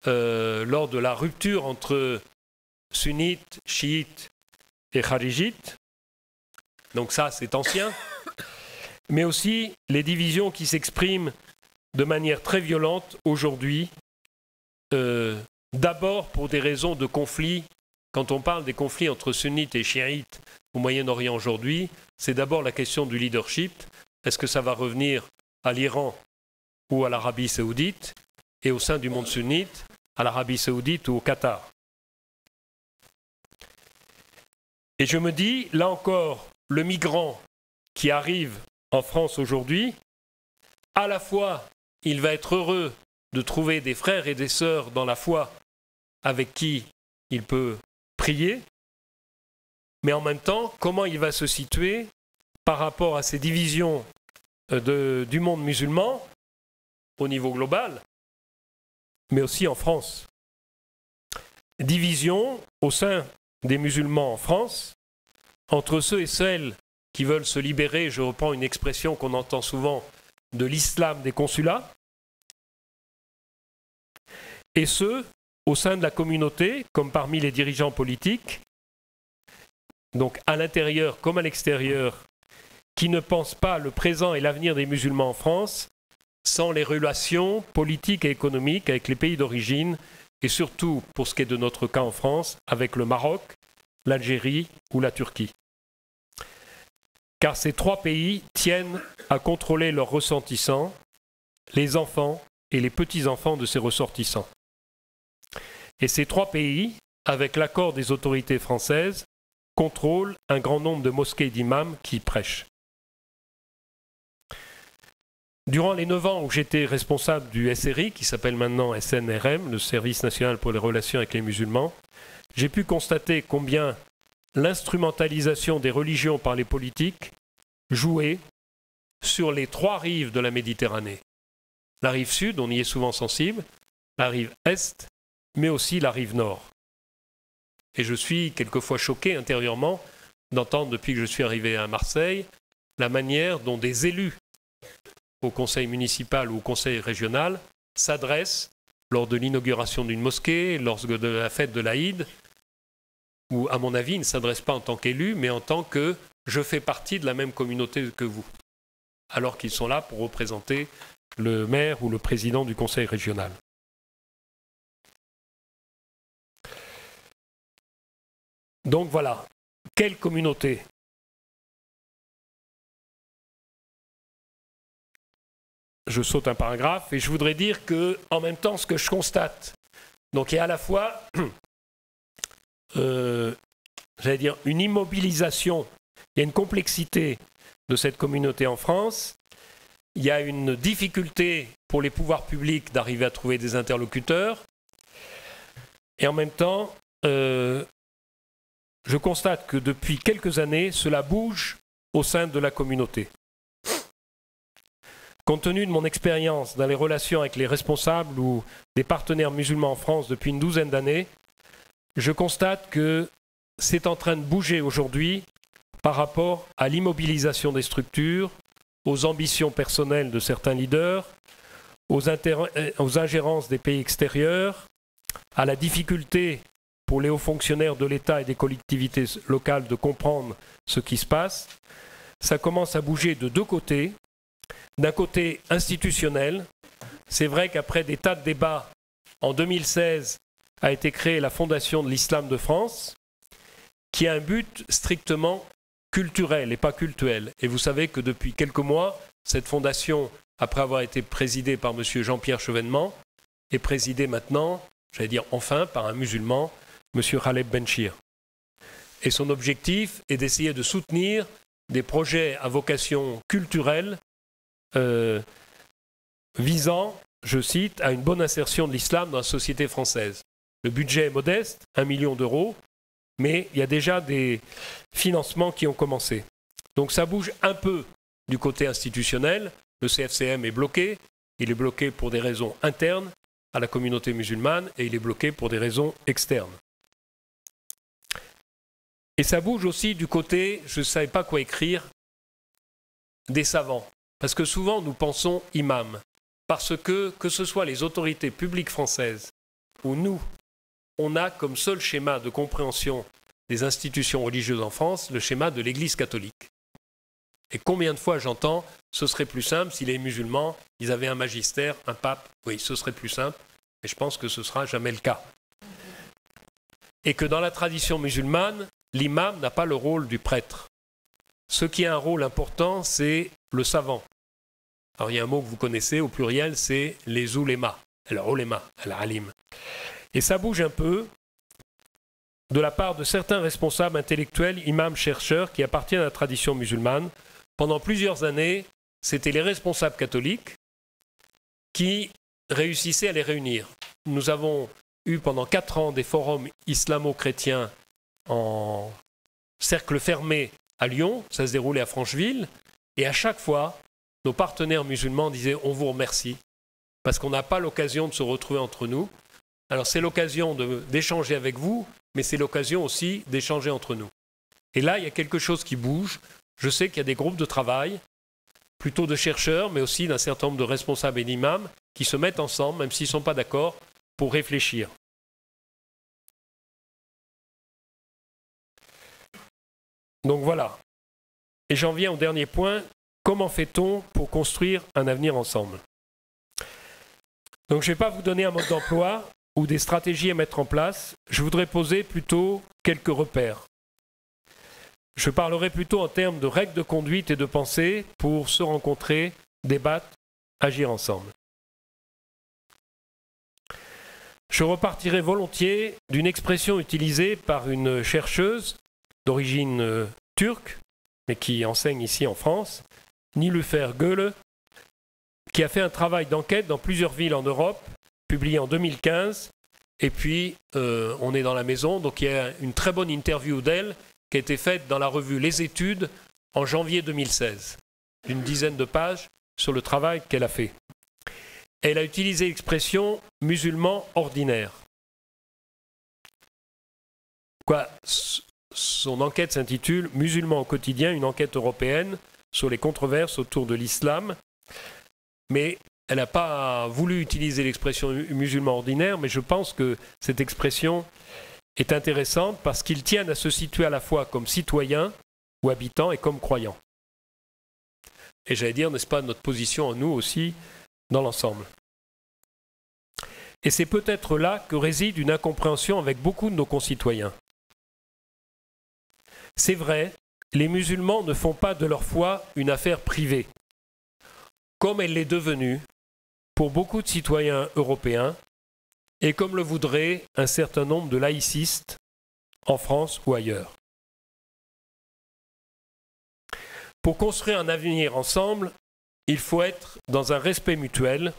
lors de la rupture entre sunnites, chiites et kharijites. Donc ça, c'est ancien. Mais aussi les divisions qui s'expriment de manière très violente aujourd'hui, d'abord pour des raisons de conflit. Quand on parle des conflits entre sunnites et chiites au Moyen-Orient aujourd'hui, c'est d'abord la question du leadership. Est-ce que ça va revenir à l'Iran ou à l'Arabie saoudite, et au sein du monde sunnite, à l'Arabie saoudite ou au Qatar? Et je me dis, là encore, le migrant qui arrive en France aujourd'hui, à la fois, il va être heureux de trouver des frères et des sœurs dans la foi avec qui il peut prier, mais en même temps, comment il va se situer par rapport à ces divisions du monde musulman au niveau global, mais aussi en France. Division au sein des musulmans en France, entre ceux et celles qui veulent se libérer, je reprends une expression qu'on entend souvent, de l'islam des consulats, et ceux au sein de la communauté, comme parmi les dirigeants politiques, donc à l'intérieur comme à l'extérieur, qui ne pensent pas le présent et l'avenir des musulmans en France sans les relations politiques et économiques avec les pays d'origine, et surtout, pour ce qui est de notre cas en France, avec le Maroc, l'Algérie ou la Turquie. Car ces trois pays tiennent à contrôler leurs ressortissants, les enfants et les petits-enfants de ces ressortissants. Et ces trois pays, avec l'accord des autorités françaises, contrôlent un grand nombre de mosquées et d'imams qui prêchent. Durant les 9 ans où j'étais responsable du SRI, qui s'appelle maintenant SNRM, le Service national pour les relations avec les musulmans, j'ai pu constater combien l'instrumentalisation des religions par les politiques jouait sur les trois rives de la Méditerranée. La rive sud, on y est souvent sensible, la rive est, mais aussi la rive nord. Et je suis quelquefois choqué intérieurement d'entendre, depuis que je suis arrivé à Marseille, la manière dont des élus au conseil municipal ou au conseil régional s'adressent lors de l'inauguration d'une mosquée, lors de la fête de l'Aïd, où, à mon avis, ils ne s'adressent pas en tant qu'élus, mais en tant que « je fais partie de la même communauté que vous », alors qu'ils sont là pour représenter le maire ou le président du conseil régional. Donc voilà, quelle communauté ? Je saute un paragraphe et je voudrais dire que, en même temps, ce que je constate, donc il y a à la fois, j'allais dire, une immobilisation, il y a une complexité de cette communauté en France, il y a une difficulté pour les pouvoirs publics d'arriver à trouver des interlocuteurs, et en même temps, je constate que depuis quelques années, cela bouge au sein de la communauté. Compte tenu de mon expérience dans les relations avec les responsables ou des partenaires musulmans en France depuis une douzaine d'années, je constate que c'est en train de bouger aujourd'hui par rapport à l'immobilisation des structures, aux ambitions personnelles de certains leaders, aux ingérences des pays extérieurs, à la difficulté pour les hauts fonctionnaires de l'État et des collectivités locales de comprendre ce qui se passe. Ça commence à bouger de deux côtés. D'un côté institutionnel, c'est vrai qu'après des tas de débats, en 2016 a été créée la Fondation de l'Islam de France, qui a un but strictement culturel et pas cultuel. Et vous savez que depuis quelques mois, cette fondation, après avoir été présidée par M. Jean-Pierre Chevènement, est présidée maintenant, j'allais dire enfin, par un musulman, M. Khaled Benchir. Et son objectif est d'essayer de soutenir des projets à vocation culturelle visant, je cite, à une bonne insertion de l'islam dans la société française. Le budget est modeste, 1 million d'euros, mais il y a déjà des financements qui ont commencé. Donc ça bouge un peu du côté institutionnel. Le CFCM est bloqué. Il est bloqué pour des raisons internes à la communauté musulmane et il est bloqué pour des raisons externes. Et ça bouge aussi du côté, je ne savais pas quoi écrire, des savants. Parce que souvent, nous pensons imam. Parce que ce soit les autorités publiques françaises ou nous, on a comme seul schéma de compréhension des institutions religieuses en France le schéma de l'Église catholique. Et combien de fois j'entends, ce serait plus simple si les musulmans, ils avaient un magistère, un pape, oui, ce serait plus simple, mais je pense que ce ne sera jamais le cas. Et que dans la tradition musulmane, l'imam n'a pas le rôle du prêtre. Ce qui a un rôle important, c'est le savant. Alors il y a un mot que vous connaissez, au pluriel, c'est les oulémas, al-ulema, al-alim. Et ça bouge un peu de la part de certains responsables intellectuels, imams, chercheurs, qui appartiennent à la tradition musulmane. Pendant plusieurs années, c'était les responsables catholiques qui réussissaient à les réunir. Nous avons eu pendant 4 ans des forums islamo-chrétiens en cercle fermé à Lyon, ça se déroulait à Francheville, et à chaque fois, nos partenaires musulmans disaient « on vous remercie » parce qu'on n'a pas l'occasion de se retrouver entre nous. Alors c'est l'occasion d'échanger avec vous, mais c'est l'occasion aussi d'échanger entre nous. Et là, il y a quelque chose qui bouge. Je sais qu'il y a des groupes de travail, plutôt de chercheurs, mais aussi d'un certain nombre de responsables et d'imams, qui se mettent ensemble, même s'ils ne sont pas d'accord, pour réfléchir. Donc voilà. Et j'en viens au dernier point. Comment fait-on pour construire un avenir ensemble? Donc je ne vais pas vous donner un mode d'emploi ou des stratégies à mettre en place. Je voudrais poser plutôt quelques repères. Je parlerai plutôt en termes de règles de conduite et de pensée pour se rencontrer, débattre, agir ensemble. Je repartirai volontiers d'une expression utilisée par une chercheuse d'origine turque, mais qui enseigne ici en France, Nilüfer Göle, qui a fait un travail d'enquête dans plusieurs villes en Europe, publié en 2015, et puis on est dans la maison, donc il y a une très bonne interview d'elle qui a été faite dans la revue Les Études en janvier 2016, d'une dizaine de pages sur le travail qu'elle a fait. Elle a utilisé l'expression « musulman ordinaire ». Son enquête s'intitule « Musulmans au quotidien, une enquête européenne sur les controverses autour de l'islam ». Mais elle n'a pas voulu utiliser l'expression « musulman ordinaire », mais je pense que cette expression est intéressante parce qu'ils tiennent à se situer à la fois comme citoyens ou habitants et comme croyants. Et j'allais dire, n'est-ce pas, notre position à nous aussi dans l'ensemble. Et c'est peut-être là que réside une incompréhension avec beaucoup de nos concitoyens. C'est vrai, les musulmans ne font pas de leur foi une affaire privée, comme elle l'est devenue pour beaucoup de citoyens européens et comme le voudraient un certain nombre de laïcistes en France ou ailleurs. Pour construire un avenir ensemble, il faut être dans un respect mutuel,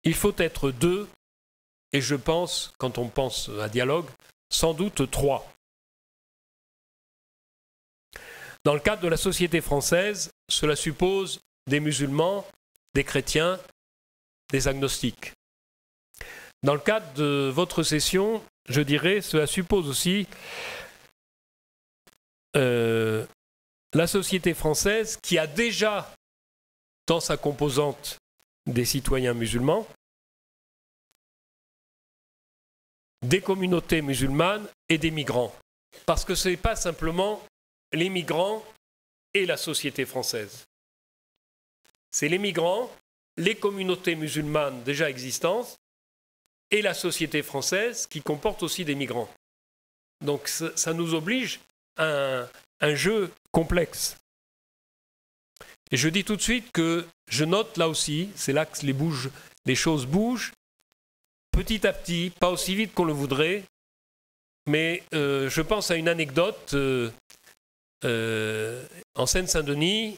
il faut être 2, et je pense, quand on pense à dialogue, sans doute 3. Dans le cadre de la société française, cela suppose des musulmans, des chrétiens, des agnostiques. Dans le cadre de votre session, je dirais, cela suppose aussi la société française qui a déjà, dans sa composante des citoyens musulmans, des communautés musulmanes et des migrants. Parce que ce n'est pas simplement les migrants et la société française. C'est les migrants, les communautés musulmanes déjà existantes et la société française qui comporte aussi des migrants. Donc ça nous oblige à un jeu complexe. Et je dis tout de suite que je note là aussi, c'est là que les choses bougent, petit à petit, pas aussi vite qu'on le voudrait, mais je pense à une anecdote. En Seine-Saint-Denis,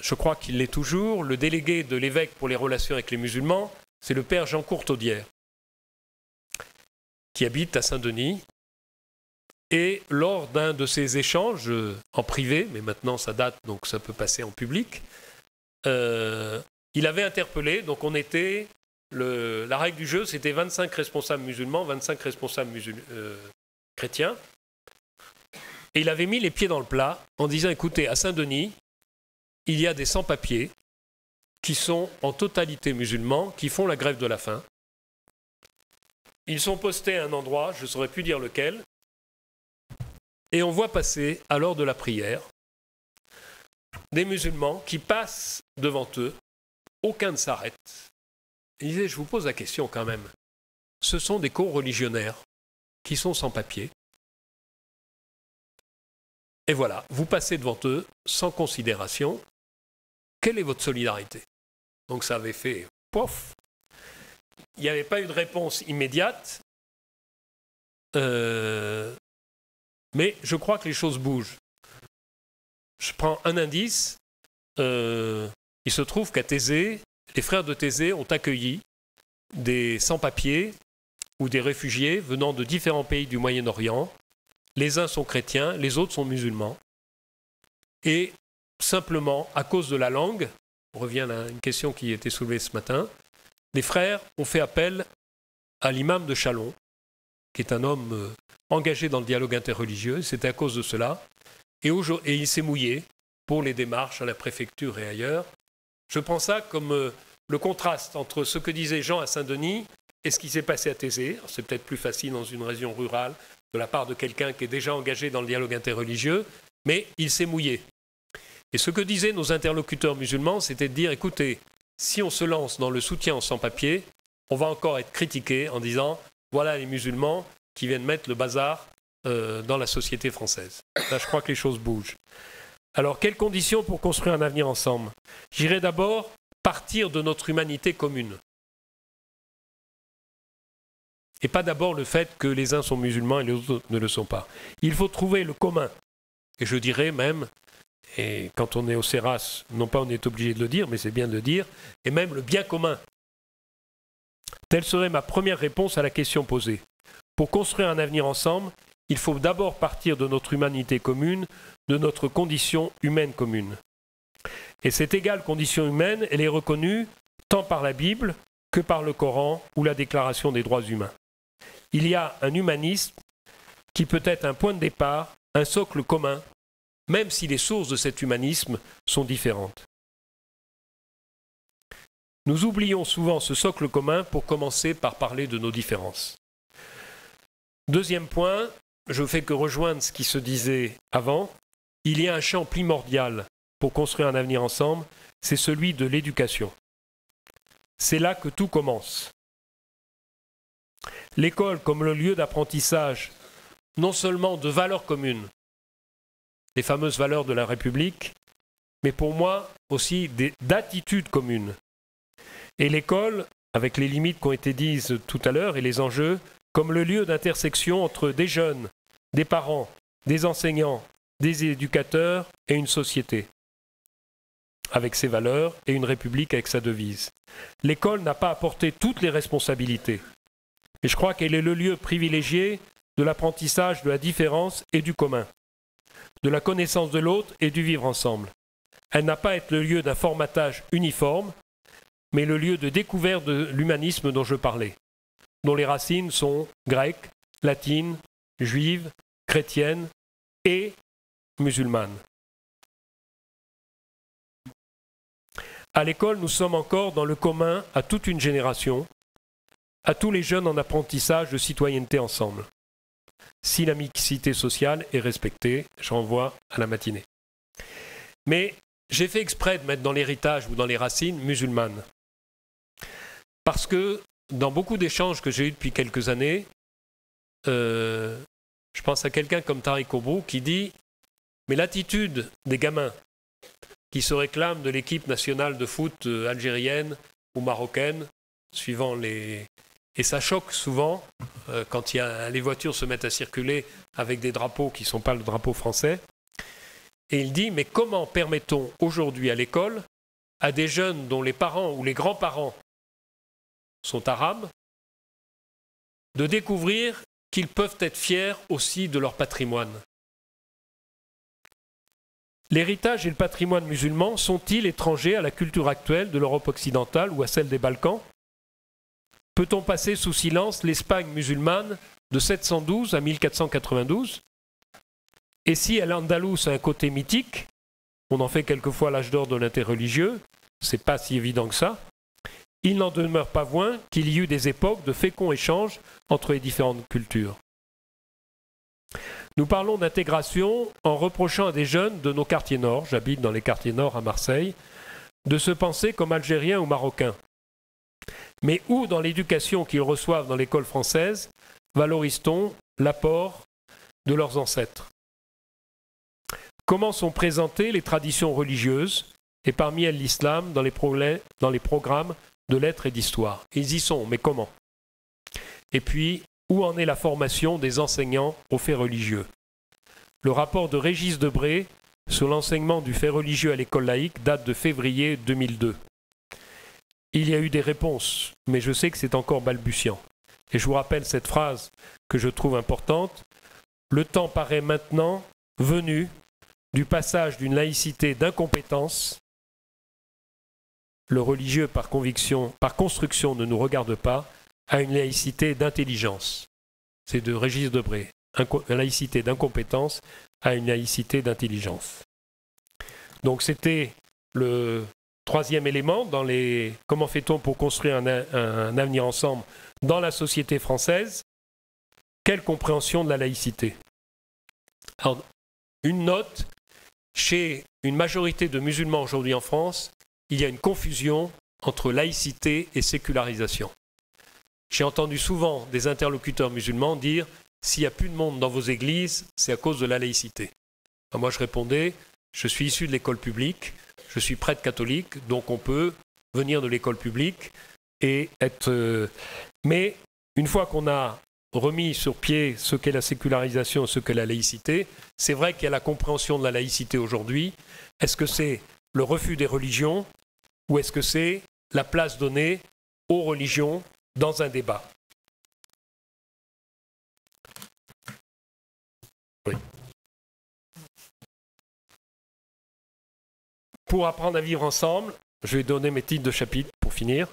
je crois qu'il l'est toujours, le délégué de l'évêque pour les relations avec les musulmans, c'est le père Jean Courtaudière, qui habite à Saint-Denis. Et lors d'un de ces échanges en privé, mais maintenant ça date, donc ça peut passer en public, il avait interpellé, donc on était, la règle du jeu, c'était 25 responsables musulmans, 25 responsables chrétiens. Et il avait mis les pieds dans le plat en disant, écoutez, à Saint-Denis, il y a des sans-papiers qui sont en totalité musulmans, qui font la grève de la faim. Ils sont postés à un endroit, je ne saurais plus dire lequel, et on voit passer, à l'heure de la prière, des musulmans qui passent devant eux, aucun ne s'arrête. Il disait, je vous pose la question quand même, ce sont des co-religionnaires qui sont sans papier. Et voilà, vous passez devant eux sans considération. Quelle est votre solidarité? Donc ça avait fait pof. Il n'y avait pas eu de réponse immédiate. Mais je crois que les choses bougent. Je prends un indice. Il se trouve qu'à Thésée, les frères de Thésée ont accueilli des sans-papiers ou des réfugiés venant de différents pays du Moyen-Orient. Les uns sont chrétiens, les autres sont musulmans. Et simplement, à cause de la langue, on revient à une question qui a été soulevée ce matin, les frères ont fait appel à l'imam de Châlons, qui est un homme engagé dans le dialogue interreligieux. C'était à cause de cela. Et il s'est mouillé pour les démarches à la préfecture et ailleurs. Je prends ça comme le contraste entre ce que disait Jean à Saint-Denis et ce qui s'est passé à Thésée. C'est peut-être plus facile dans une région rurale de la part de quelqu'un qui est déjà engagé dans le dialogue interreligieux, mais il s'est mouillé. Et ce que disaient nos interlocuteurs musulmans, c'était de dire, écoutez, si on se lance dans le soutien aux sans-papiers, on va encore être critiqué en disant, voilà les musulmans qui viennent mettre le bazar dans la société française. Là, je crois que les choses bougent. Alors, quelles conditions pour construire un avenir ensemble? J'irai d'abord partir de notre humanité commune. Et pas d'abord le fait que les uns sont musulmans et les autres ne le sont pas. Il faut trouver le commun. Et je dirais même, et quand on est au CERAS, non pas on est obligé de le dire, mais c'est bien de le dire, et même le bien commun. Telle serait ma première réponse à la question posée. Pour construire un avenir ensemble, il faut d'abord partir de notre humanité commune, de notre condition humaine commune. Et cette égale condition humaine, elle est reconnue tant par la Bible que par le Coran ou la Déclaration des droits humains. Il y a un humanisme qui peut être un point de départ, un socle commun, même si les sources de cet humanisme sont différentes. Nous oublions souvent ce socle commun pour commencer par parler de nos différences. Deuxième point, je ne fais que rejoindre ce qui se disait avant. Il y a un champ primordial pour construire un avenir ensemble, c'est celui de l'éducation. C'est là que tout commence. L'école comme le lieu d'apprentissage, non seulement de valeurs communes, les fameuses valeurs de la République, mais pour moi aussi d'attitudes communes. Et l'école, avec les limites qui ont été dites tout à l'heure et les enjeux, comme le lieu d'intersection entre des jeunes, des parents, des enseignants, des éducateurs et une société, avec ses valeurs, et une république avec sa devise. L'école n'a pas apporté toutes les responsabilités, mais je crois qu'elle est le lieu privilégié de l'apprentissage de la différence et du commun, de la connaissance de l'autre et du vivre ensemble. Elle n'a pas à être le lieu d'un formatage uniforme, mais le lieu de découverte de l'humanisme dont je parlais, dont les racines sont grecques, latines, juives, chrétiennes et musulmanes. À l'école, nous sommes encore dans le commun à toute une génération, à tous les jeunes en apprentissage de citoyenneté ensemble. Si la mixité sociale est respectée, je renvoie à la matinée. Mais j'ai fait exprès de mettre dans l'héritage ou dans les racines musulmanes. Parce que dans beaucoup d'échanges que j'ai eus depuis quelques années, je pense à quelqu'un comme Tariq Obrou qui dit « Mais l'attitude des gamins qui se réclament de l'équipe nationale de foot algérienne ou marocaine, suivant les... Et ça choque souvent quand les voitures se mettent à circuler avec des drapeaux qui ne sont pas le drapeau français. Et il dit « Mais comment permettons aujourd'hui à l'école à des jeunes dont les parents ou les grands-parents sont arabes, de découvrir qu'ils peuvent être fiers aussi de leur patrimoine. L'héritage et le patrimoine musulman sont-ils étrangers à la culture actuelle de l'Europe occidentale ou à celle des Balkans? Peut-on passer sous silence l'Espagne musulmane de 712 à 1492? Et si Al-Andalus a un côté mythique, on en fait quelquefois l'âge d'or de l'interreligieux, c'est pas si évident que ça, il n'en demeure pas moins qu'il y eut des époques de féconds échanges entre les différentes cultures. Nous parlons d'intégration en reprochant à des jeunes de nos quartiers nord, j'habite dans les quartiers nord à Marseille, de se penser comme Algériens ou Marocains. Mais où, dans l'éducation qu'ils reçoivent dans l'école française, valorise-t-on l'apport de leurs ancêtres? Comment sont présentées les traditions religieuses, et parmi elles l'islam, dans les programmes de lettres et d'histoire? Ils y sont, mais comment? Et puis, où en est la formation des enseignants aux faits religieux? Le rapport de Régis Debray sur l'enseignement du fait religieux à l'école laïque date de février 2002. Il y a eu des réponses, mais je sais que c'est encore balbutiant. Et je vous rappelle cette phrase que je trouve importante. Le temps paraît maintenant venu du passage d'une laïcité d'incompétence. Le religieux, par conviction, par construction, ne nous regarde pas, à une laïcité d'intelligence. C'est de Régis Debray. Une laïcité d'incompétence à une laïcité d'intelligence. Donc c'était le troisième élément dans les comment fait-on pour construire un avenir ensemble dans la société française? Quelle compréhension de la laïcité? Alors, une note, chez une majorité de musulmans aujourd'hui en France, il y a une confusion entre laïcité et sécularisation. J'ai entendu souvent des interlocuteurs musulmans dire « s'il n'y a plus de monde dans vos églises, c'est à cause de la laïcité ». Moi je répondais « je suis issu de l'école publique, je suis prêtre catholique, donc on peut venir de l'école publique et être... Mais une fois qu'on a remis sur pied ce qu'est la sécularisation, ce qu'est la laïcité, c'est vrai qu'il y a la compréhension de la laïcité aujourd'hui. Est-ce que c'est le refus des religions ou est-ce que c'est la place donnée aux religions dans un débat? Oui. Pour apprendre à vivre ensemble, je vais donner mes titres de chapitre pour finir.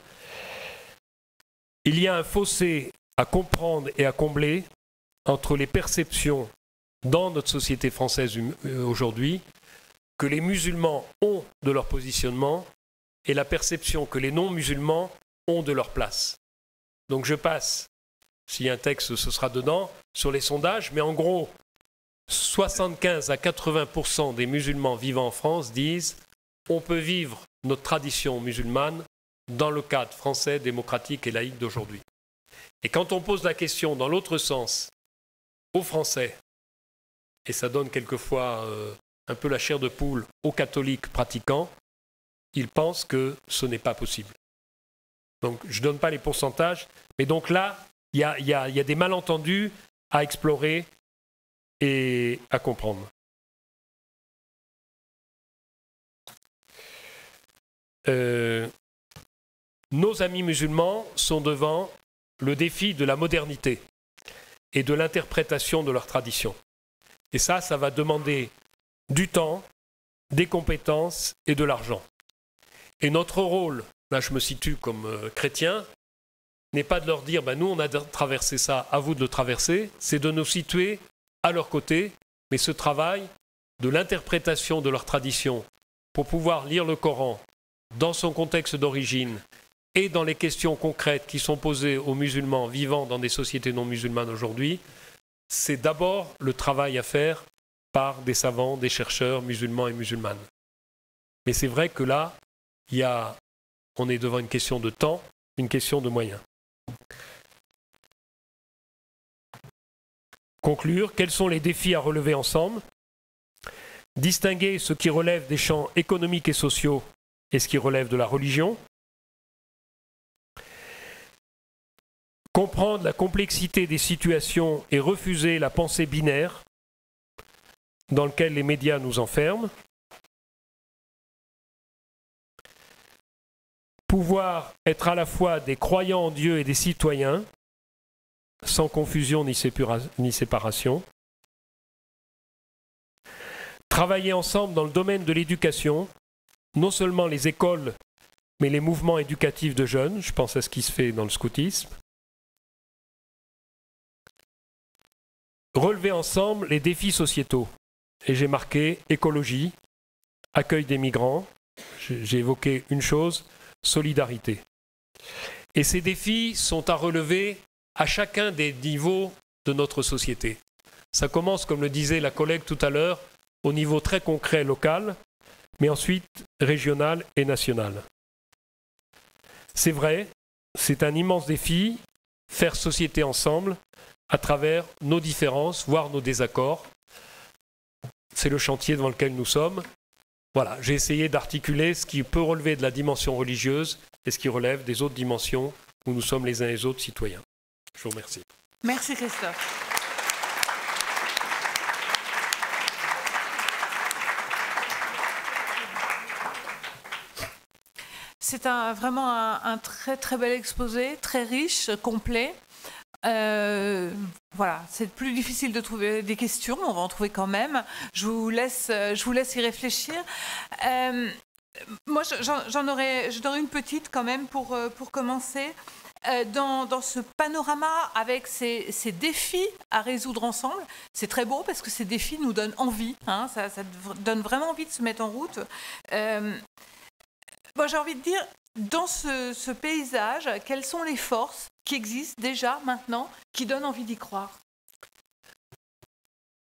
Il y a un fossé à comprendre et à combler entre les perceptions dans notre société française aujourd'hui que les musulmans ont de leur positionnement et la perception que les non-musulmans ont de leur place. Donc je passe, s'il y a un texte, ce sera dedans, sur les sondages, mais en gros, 75 à 80% des musulmans vivant en France disent on peut vivre notre tradition musulmane dans le cadre français, démocratique et laïque d'aujourd'hui. Et quand on pose la question dans l'autre sens aux Français, et ça donne quelquefois un peu la chair de poule aux catholiques pratiquants, ils pensent que ce n'est pas possible. Donc je ne donne pas les pourcentages, mais donc là, il y a des malentendus à explorer et à comprendre. Nos amis musulmans sont devant le défi de la modernité et de l'interprétation de leurs traditions. Et ça va demander du temps, des compétences et de l'argent. Et notre rôle, là je me situe comme chrétien, n'est pas de leur dire nous on a traversé ça, à vous de le traverser, c'est de nous situer à leur côté, mais ce travail de l'interprétation de leurs traditions pour pouvoir lire le Coran dans son contexte d'origine et dans les questions concrètes qui sont posées aux musulmans vivant dans des sociétés non musulmanes aujourd'hui, c'est d'abord le travail à faire par des savants, des chercheurs musulmans et musulmanes. Mais c'est vrai que là, on est devant une question de temps, une question de moyens. Conclure, quels sont les défis à relever ensemble? Distinguer ce qui relève des champs économiques et sociaux et ce qui relève de la religion. Comprendre la complexité des situations et refuser la pensée binaire dans laquelle les médias nous enferment. Pouvoir être à la fois des croyants en Dieu et des citoyens, sans confusion ni séparation. Travailler ensemble dans le domaine de l'éducation, non seulement les écoles, mais les mouvements éducatifs de jeunes, je pense à ce qui se fait dans le scoutisme. Relever ensemble les défis sociétaux. Et j'ai marqué écologie, accueil des migrants, j'ai évoqué une chose, solidarité. Et ces défis sont à relever à chacun des niveaux de notre société. Ça commence, comme le disait la collègue tout à l'heure, au niveau très concret local, mais ensuite régional et national. C'est vrai, c'est un immense défi, faire société ensemble à travers nos différences, voire nos désaccords. C'est le chantier devant lequel nous sommes. Voilà, j'ai essayé d'articuler ce qui peut relever de la dimension religieuse et ce qui relève des autres dimensions où nous sommes les uns et les autres citoyens. Je vous remercie. Merci Christophe. C'est vraiment un très très bel exposé, très riche, complet. Voilà, c'est plus difficile de trouver des questions, on va en trouver quand même. Je vous laisse y réfléchir. Moi, j'en aurais une petite quand même pour commencer. Dans ce panorama avec ces défis à résoudre ensemble, c'est très beau parce que ces défis nous donnent envie, hein, ça donne vraiment envie de se mettre en route. Moi, j'ai envie de dire, dans ce paysage, quelles sont les forces qui existent déjà maintenant, qui donnent envie d'y croire?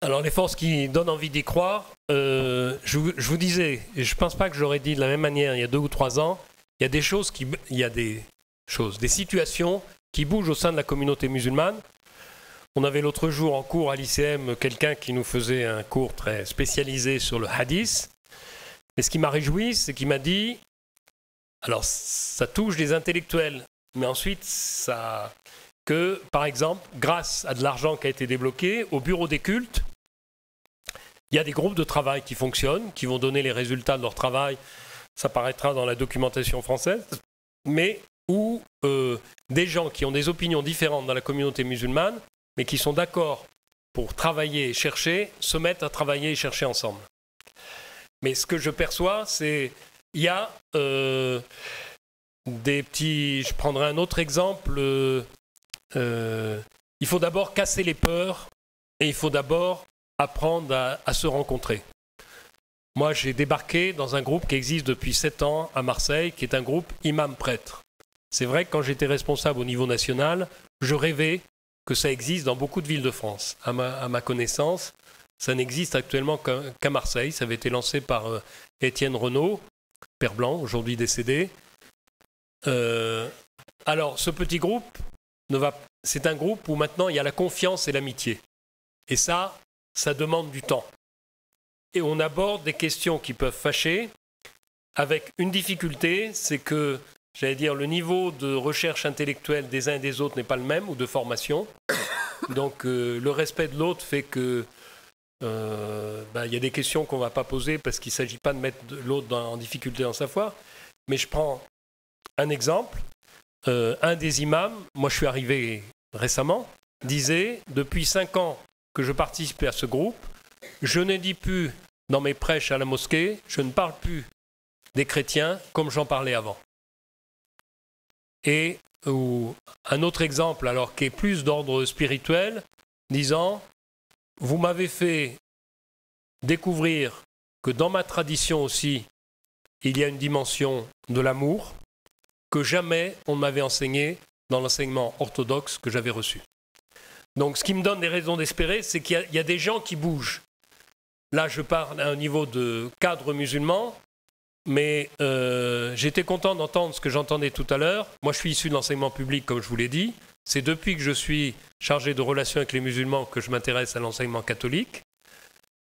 Alors, les forces qui donnent envie d'y croire, je vous disais, et je ne pense pas que j'aurais dit de la même manière il y a 2 ou 3 ans, il y a des situations qui bougent au sein de la communauté musulmane. On avait l'autre jour en cours à l'ICM quelqu'un qui nous faisait un cours très spécialisé sur le hadith. Et ce qui m'a réjoui, c'est qu'il m'a dit, alors ça touche les intellectuels, mais ensuite que, par exemple, grâce à de l'argent qui a été débloqué, au bureau des cultes, il y a des groupes de travail qui fonctionnent, qui vont donner les résultats de leur travail, ça paraîtra dans la documentation française, mais où des gens qui ont des opinions différentes dans la communauté musulmane, mais qui sont d'accord pour travailler et chercher, se mettent à travailler et chercher ensemble. Mais ce que je perçois, c'est il y a des petits... Je prendrai un autre exemple. Il faut d'abord casser les peurs et il faut d'abord apprendre à se rencontrer. Moi, j'ai débarqué dans un groupe qui existe depuis 7 ans à Marseille, qui est un groupe imam-prêtre. C'est vrai que quand j'étais responsable au niveau national, je rêvais que ça existe dans beaucoup de villes de France. À ma connaissance, ça n'existe actuellement qu'à Marseille. Ça avait été lancé par Étienne Renaud, père Blanc, aujourd'hui décédé. Alors, ce petit groupe, c'est un groupe où maintenant il y a la confiance et l'amitié. Et ça demande du temps. Et on aborde des questions qui peuvent fâcher, avec une difficulté, c'est que, j'allais dire, le niveau de recherche intellectuelle des uns et des autres n'est pas le même, ou de formation. Donc, le respect de l'autre fait que il y a des questions qu'on ne va pas poser parce qu'il ne s'agit pas de mettre l'autre en difficulté dans sa foi. Mais je prends un exemple. Un des imams, moi je suis arrivé récemment, disait « Depuis 5 ans que je participe à ce groupe, je ne dis plus dans mes prêches à la mosquée, je ne parle plus des chrétiens comme j'en parlais avant. » Et un autre exemple, alors qui est plus d'ordre spirituel, disant « Vous m'avez fait découvrir que dans ma tradition aussi, il y a une dimension de l'amour que jamais on ne m'avait enseigné dans l'enseignement orthodoxe que j'avais reçu. » Donc ce qui me donne des raisons d'espérer, c'est qu'il y a des gens qui bougent. Là, je parle à un niveau de cadre musulman, mais j'étais content d'entendre ce que j'entendais tout à l'heure. Moi, je suis issu de l'enseignement public, comme je vous l'ai dit. C'est depuis que je suis chargé de relations avec les musulmans que je m'intéresse à l'enseignement catholique.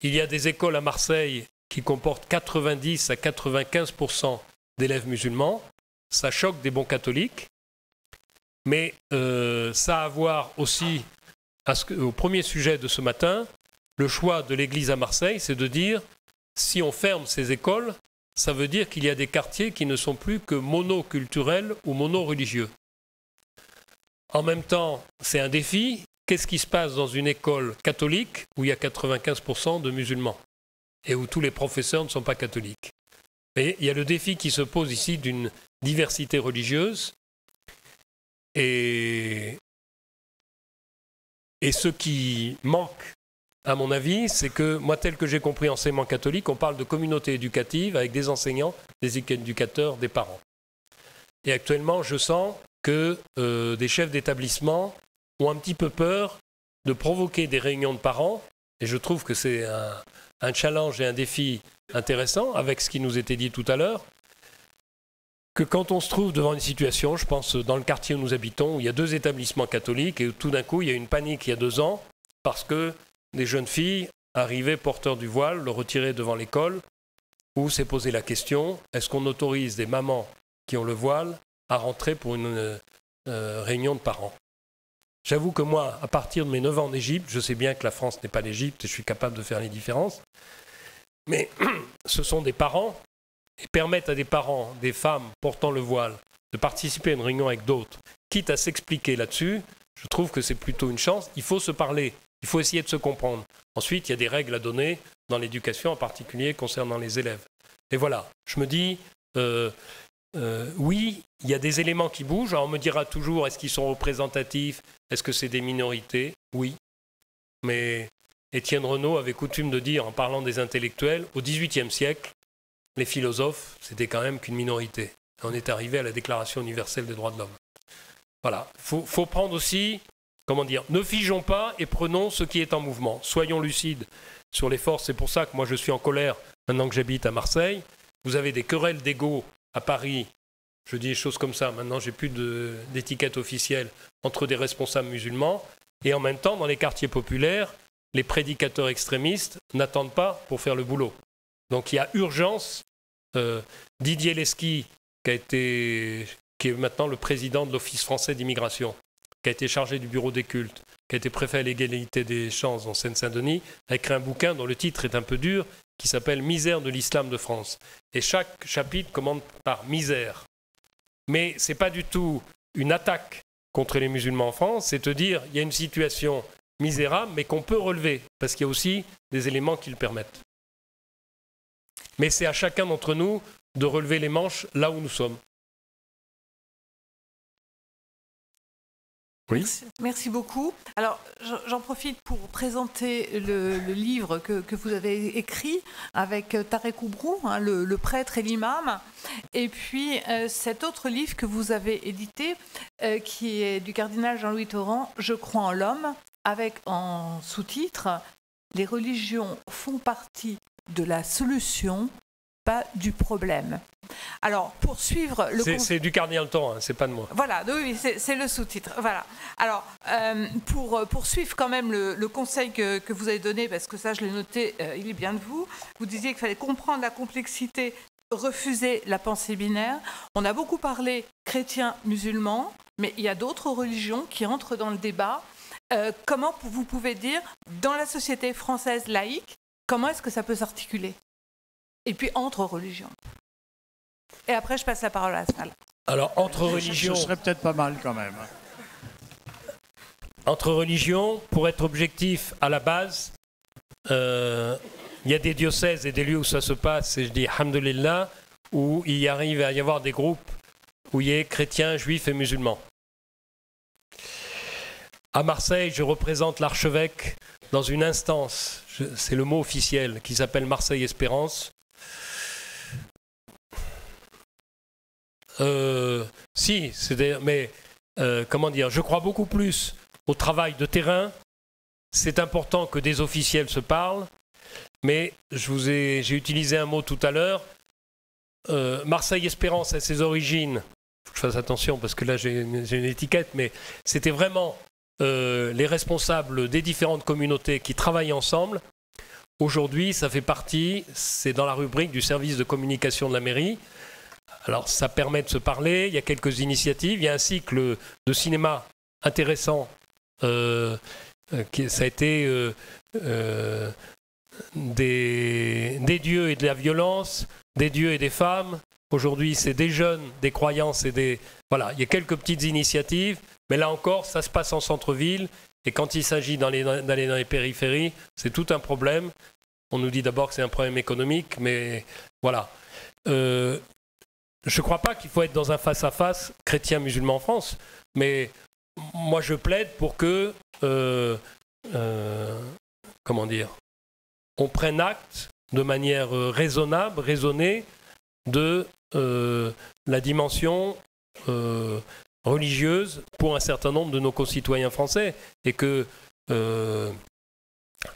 Il y a des écoles à Marseille qui comportent 90 à 95% d'élèves musulmans. Ça choque des bons catholiques. Mais ça a à voir aussi, au premier sujet de ce matin, le choix de l'Église à Marseille, c'est de dire, si on ferme ces écoles, ça veut dire qu'il y a des quartiers qui ne sont plus que monoculturels ou monoreligieux. En même temps, c'est un défi. Qu'est-ce qui se passe dans une école catholique où il y a 95% de musulmans et où tous les professeurs ne sont pas catholiques? Mais il y a le défi qui se pose ici d'une diversité religieuse. Et ce qui manque, à mon avis, c'est que, moi, tel que j'ai compris enseignement catholique, on parle de communauté éducative avec des enseignants, des éducateurs, des parents. Et actuellement, je sens que des chefs d'établissement ont un petit peu peur de provoquer des réunions de parents, et je trouve que c'est un challenge et un défi intéressant avec ce qui nous était dit tout à l'heure, que quand on se trouve devant une situation, je pense dans le quartier où nous habitons, où il y a 2 établissements catholiques et où tout d'un coup il y a une panique il y a 2 ans parce que des jeunes filles arrivaient porteurs du voile, le retiraient devant l'école, où s'est posé la question, est-ce qu'on autorise des mamans qui ont le voile à rentrer pour une réunion de parents? J'avoue que moi, à partir de mes 9 ans d'Égypte, je sais bien que la France n'est pas l'Égypte et je suis capable de faire les différences, mais ce sont des parents, et permettre à des parents, des femmes portant le voile, de participer à une réunion avec d'autres, quitte à s'expliquer là-dessus, je trouve que c'est plutôt une chance. Il faut se parler, il faut essayer de se comprendre. Ensuite, il y a des règles à donner dans l'éducation, en particulier concernant les élèves. Et voilà, je me dis, oui, il y a des éléments qui bougent. Alors on me dira toujours, est-ce qu'ils sont représentatifs? Est-ce que c'est des minorités? Oui. Mais Étienne Renaud avait coutume de dire, en parlant des intellectuels, au XVIIIe siècle, les philosophes, c'était quand même qu'une minorité. On est arrivé à la Déclaration universelle des droits de l'homme. Voilà. Faut prendre aussi, comment dire, ne figeons pas et prenons ce qui est en mouvement. Soyons lucides sur les forces. C'est pour ça que moi je suis en colère maintenant que j'habite à Marseille. Vous avez des querelles d'ego à Paris. Je dis des choses comme ça. Maintenant, j'ai plus d'étiquette officielle entre des responsables musulmans. Et en même temps, dans les quartiers populaires, les prédicateurs extrémistes n'attendent pas pour faire le boulot. Donc il y a urgence. Didier Lesky, qui est maintenant le président de l'Office français d'immigration, qui a été chargé du bureau des cultes, qui a été préfet à l'égalité des chances en Seine-Saint-Denis, a écrit un bouquin dont le titre est un peu dur, qui s'appelle « Misère de l'islam de France ». Et chaque chapitre commence par « misère ». Mais ce n'est pas du tout une attaque contre les musulmans en France, c'est de dire qu'il y a une situation misérable, mais qu'on peut relever, parce qu'il y a aussi des éléments qui le permettent. Mais c'est à chacun d'entre nous de relever les manches là où nous sommes. Oui. Merci beaucoup. Alors, j'en profite pour présenter le livre que vous avez écrit avec Tarek Oubrou, hein, le prêtre et l'imam, et puis cet autre livre que vous avez édité, qui est du cardinal Jean-Louis Torrent, « Je crois en l'homme », avec en sous-titre « Les religions font partie de la solution, pas du problème ». Alors, pour suivre le... C'est du cardinal Torrent, hein, c'est pas de moi. Voilà, oui, c'est le sous-titre. Voilà. Alors, pour suivre quand même le conseil que vous avez donné, parce que ça, je l'ai noté, il est bien de vous. Vous disiez qu'il fallait comprendre la complexité, refuser la pensée binaire. On a beaucoup parlé chrétiens, musulmans, mais il y a d'autres religions qui entrent dans le débat. Comment vous pouvez dire, dans la société française laïque, comment est-ce que ça peut s'articuler? Et puis, entre religions. Et après, je passe la parole à la salle. Alors, entre religions... Ce serait peut-être pas mal quand même. Entre religions, pour être objectif à la base, il y a des diocèses et des lieux où ça se passe, et je dis alhamdoulilah, où il arrive à y avoir des groupes où il y a chrétiens, juifs et musulmans. À Marseille, je représente l'archevêque dans une instance, c'est le mot officiel, qui s'appelle Marseille Espérance. Comment dire, je crois beaucoup plus au travail de terrain. C'est important que des officiels se parlent, mais j'ai utilisé un mot tout à l'heure. Marseille Espérance a ses origines, il faut que je fasse attention parce que là j'ai une étiquette, mais c'était vraiment les responsables des différentes communautés qui travaillent ensemble. Aujourd'hui, ça fait partie, c'est dans la rubrique du service de communication de la mairie. Alors, ça permet de se parler, il y a quelques initiatives, il y a un cycle de cinéma intéressant, ça a été des dieux et de la violence, des dieux et des femmes. Aujourd'hui, c'est des jeunes, des croyances et des... Voilà, il y a quelques petites initiatives, mais là encore, ça se passe en centre-ville, et quand il s'agit d'aller dans les périphéries, c'est tout un problème. On nous dit d'abord que c'est un problème économique, mais voilà. Je ne crois pas qu'il faut être dans un face-à-face chrétien-musulman en France, mais moi je plaide pour que, comment dire, on prenne acte de manière raisonnable, raisonnée, de la dimension religieuse pour un certain nombre de nos concitoyens français, et que il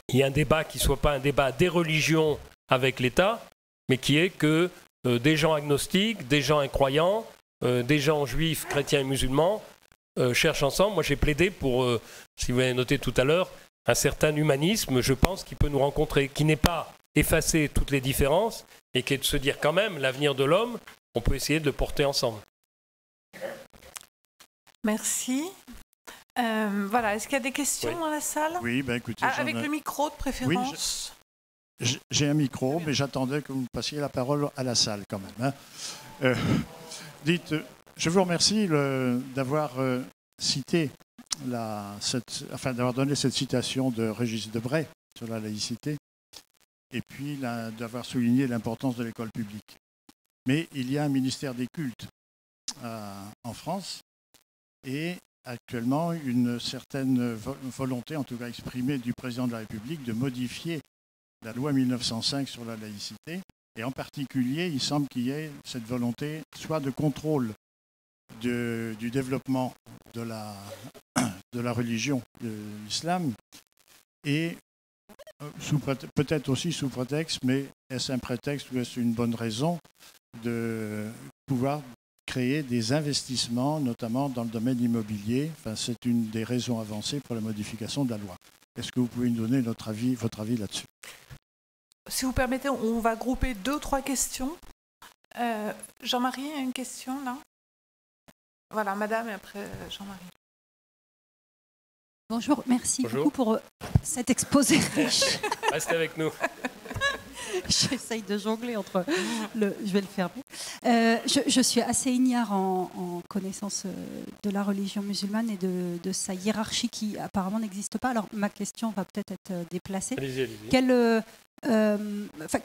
y ait un débat qui ne soit pas un débat des religions avec l'État, mais qui est que des gens agnostiques, des gens incroyants, des gens juifs, chrétiens et musulmans cherchent ensemble. Moi, j'ai plaidé pour, si vous avez noté tout à l'heure, un certain humanisme, je pense, qui peut nous rencontrer, qui n'est pas effacer toutes les différences, et qui est de se dire quand même, l'avenir de l'homme, on peut essayer de le porter ensemble. Merci. Voilà, est-ce qu'il y a des questions dans la salle? Oui, ben écoutez... avec le micro de préférence. Oui, j'ai un micro, mais j'attendais que vous passiez la parole à la salle quand même. Hein. Dites, je vous remercie d'avoir cité, d'avoir donné cette citation de Régis Debray sur la laïcité, et puis d'avoir souligné l'importance de l'école publique. Mais il y a un ministère des cultes en France, et actuellement une certaine volonté, en tout cas exprimée du président de la République, de modifier la loi 1905 sur la laïcité. Et en particulier, il semble qu'il y ait cette volonté soit de contrôle du développement de la religion de l'islam, et peut-être aussi sous prétexte, mais est-ce un prétexte ou est-ce une bonne raison de pouvoir créer des investissements, notamment dans le domaine immobilier. Enfin, c'est une des raisons avancées pour la modification de la loi. Est-ce que vous pouvez nous donner votre avis là-dessus? Si vous permettez, on va grouper 2 ou 3 questions. Jean-Marie, une question là? Voilà, madame, et après Jean-Marie. Bonjour, merci beaucoup pour cet exposé riche. Restez avec nous. J'essaye de jongler entre je vais le fermer. Je suis assez ignare en connaissance de la religion musulmane et de sa hiérarchie qui apparemment n'existe pas. Alors ma question va peut-être être déplacée. Allez-y.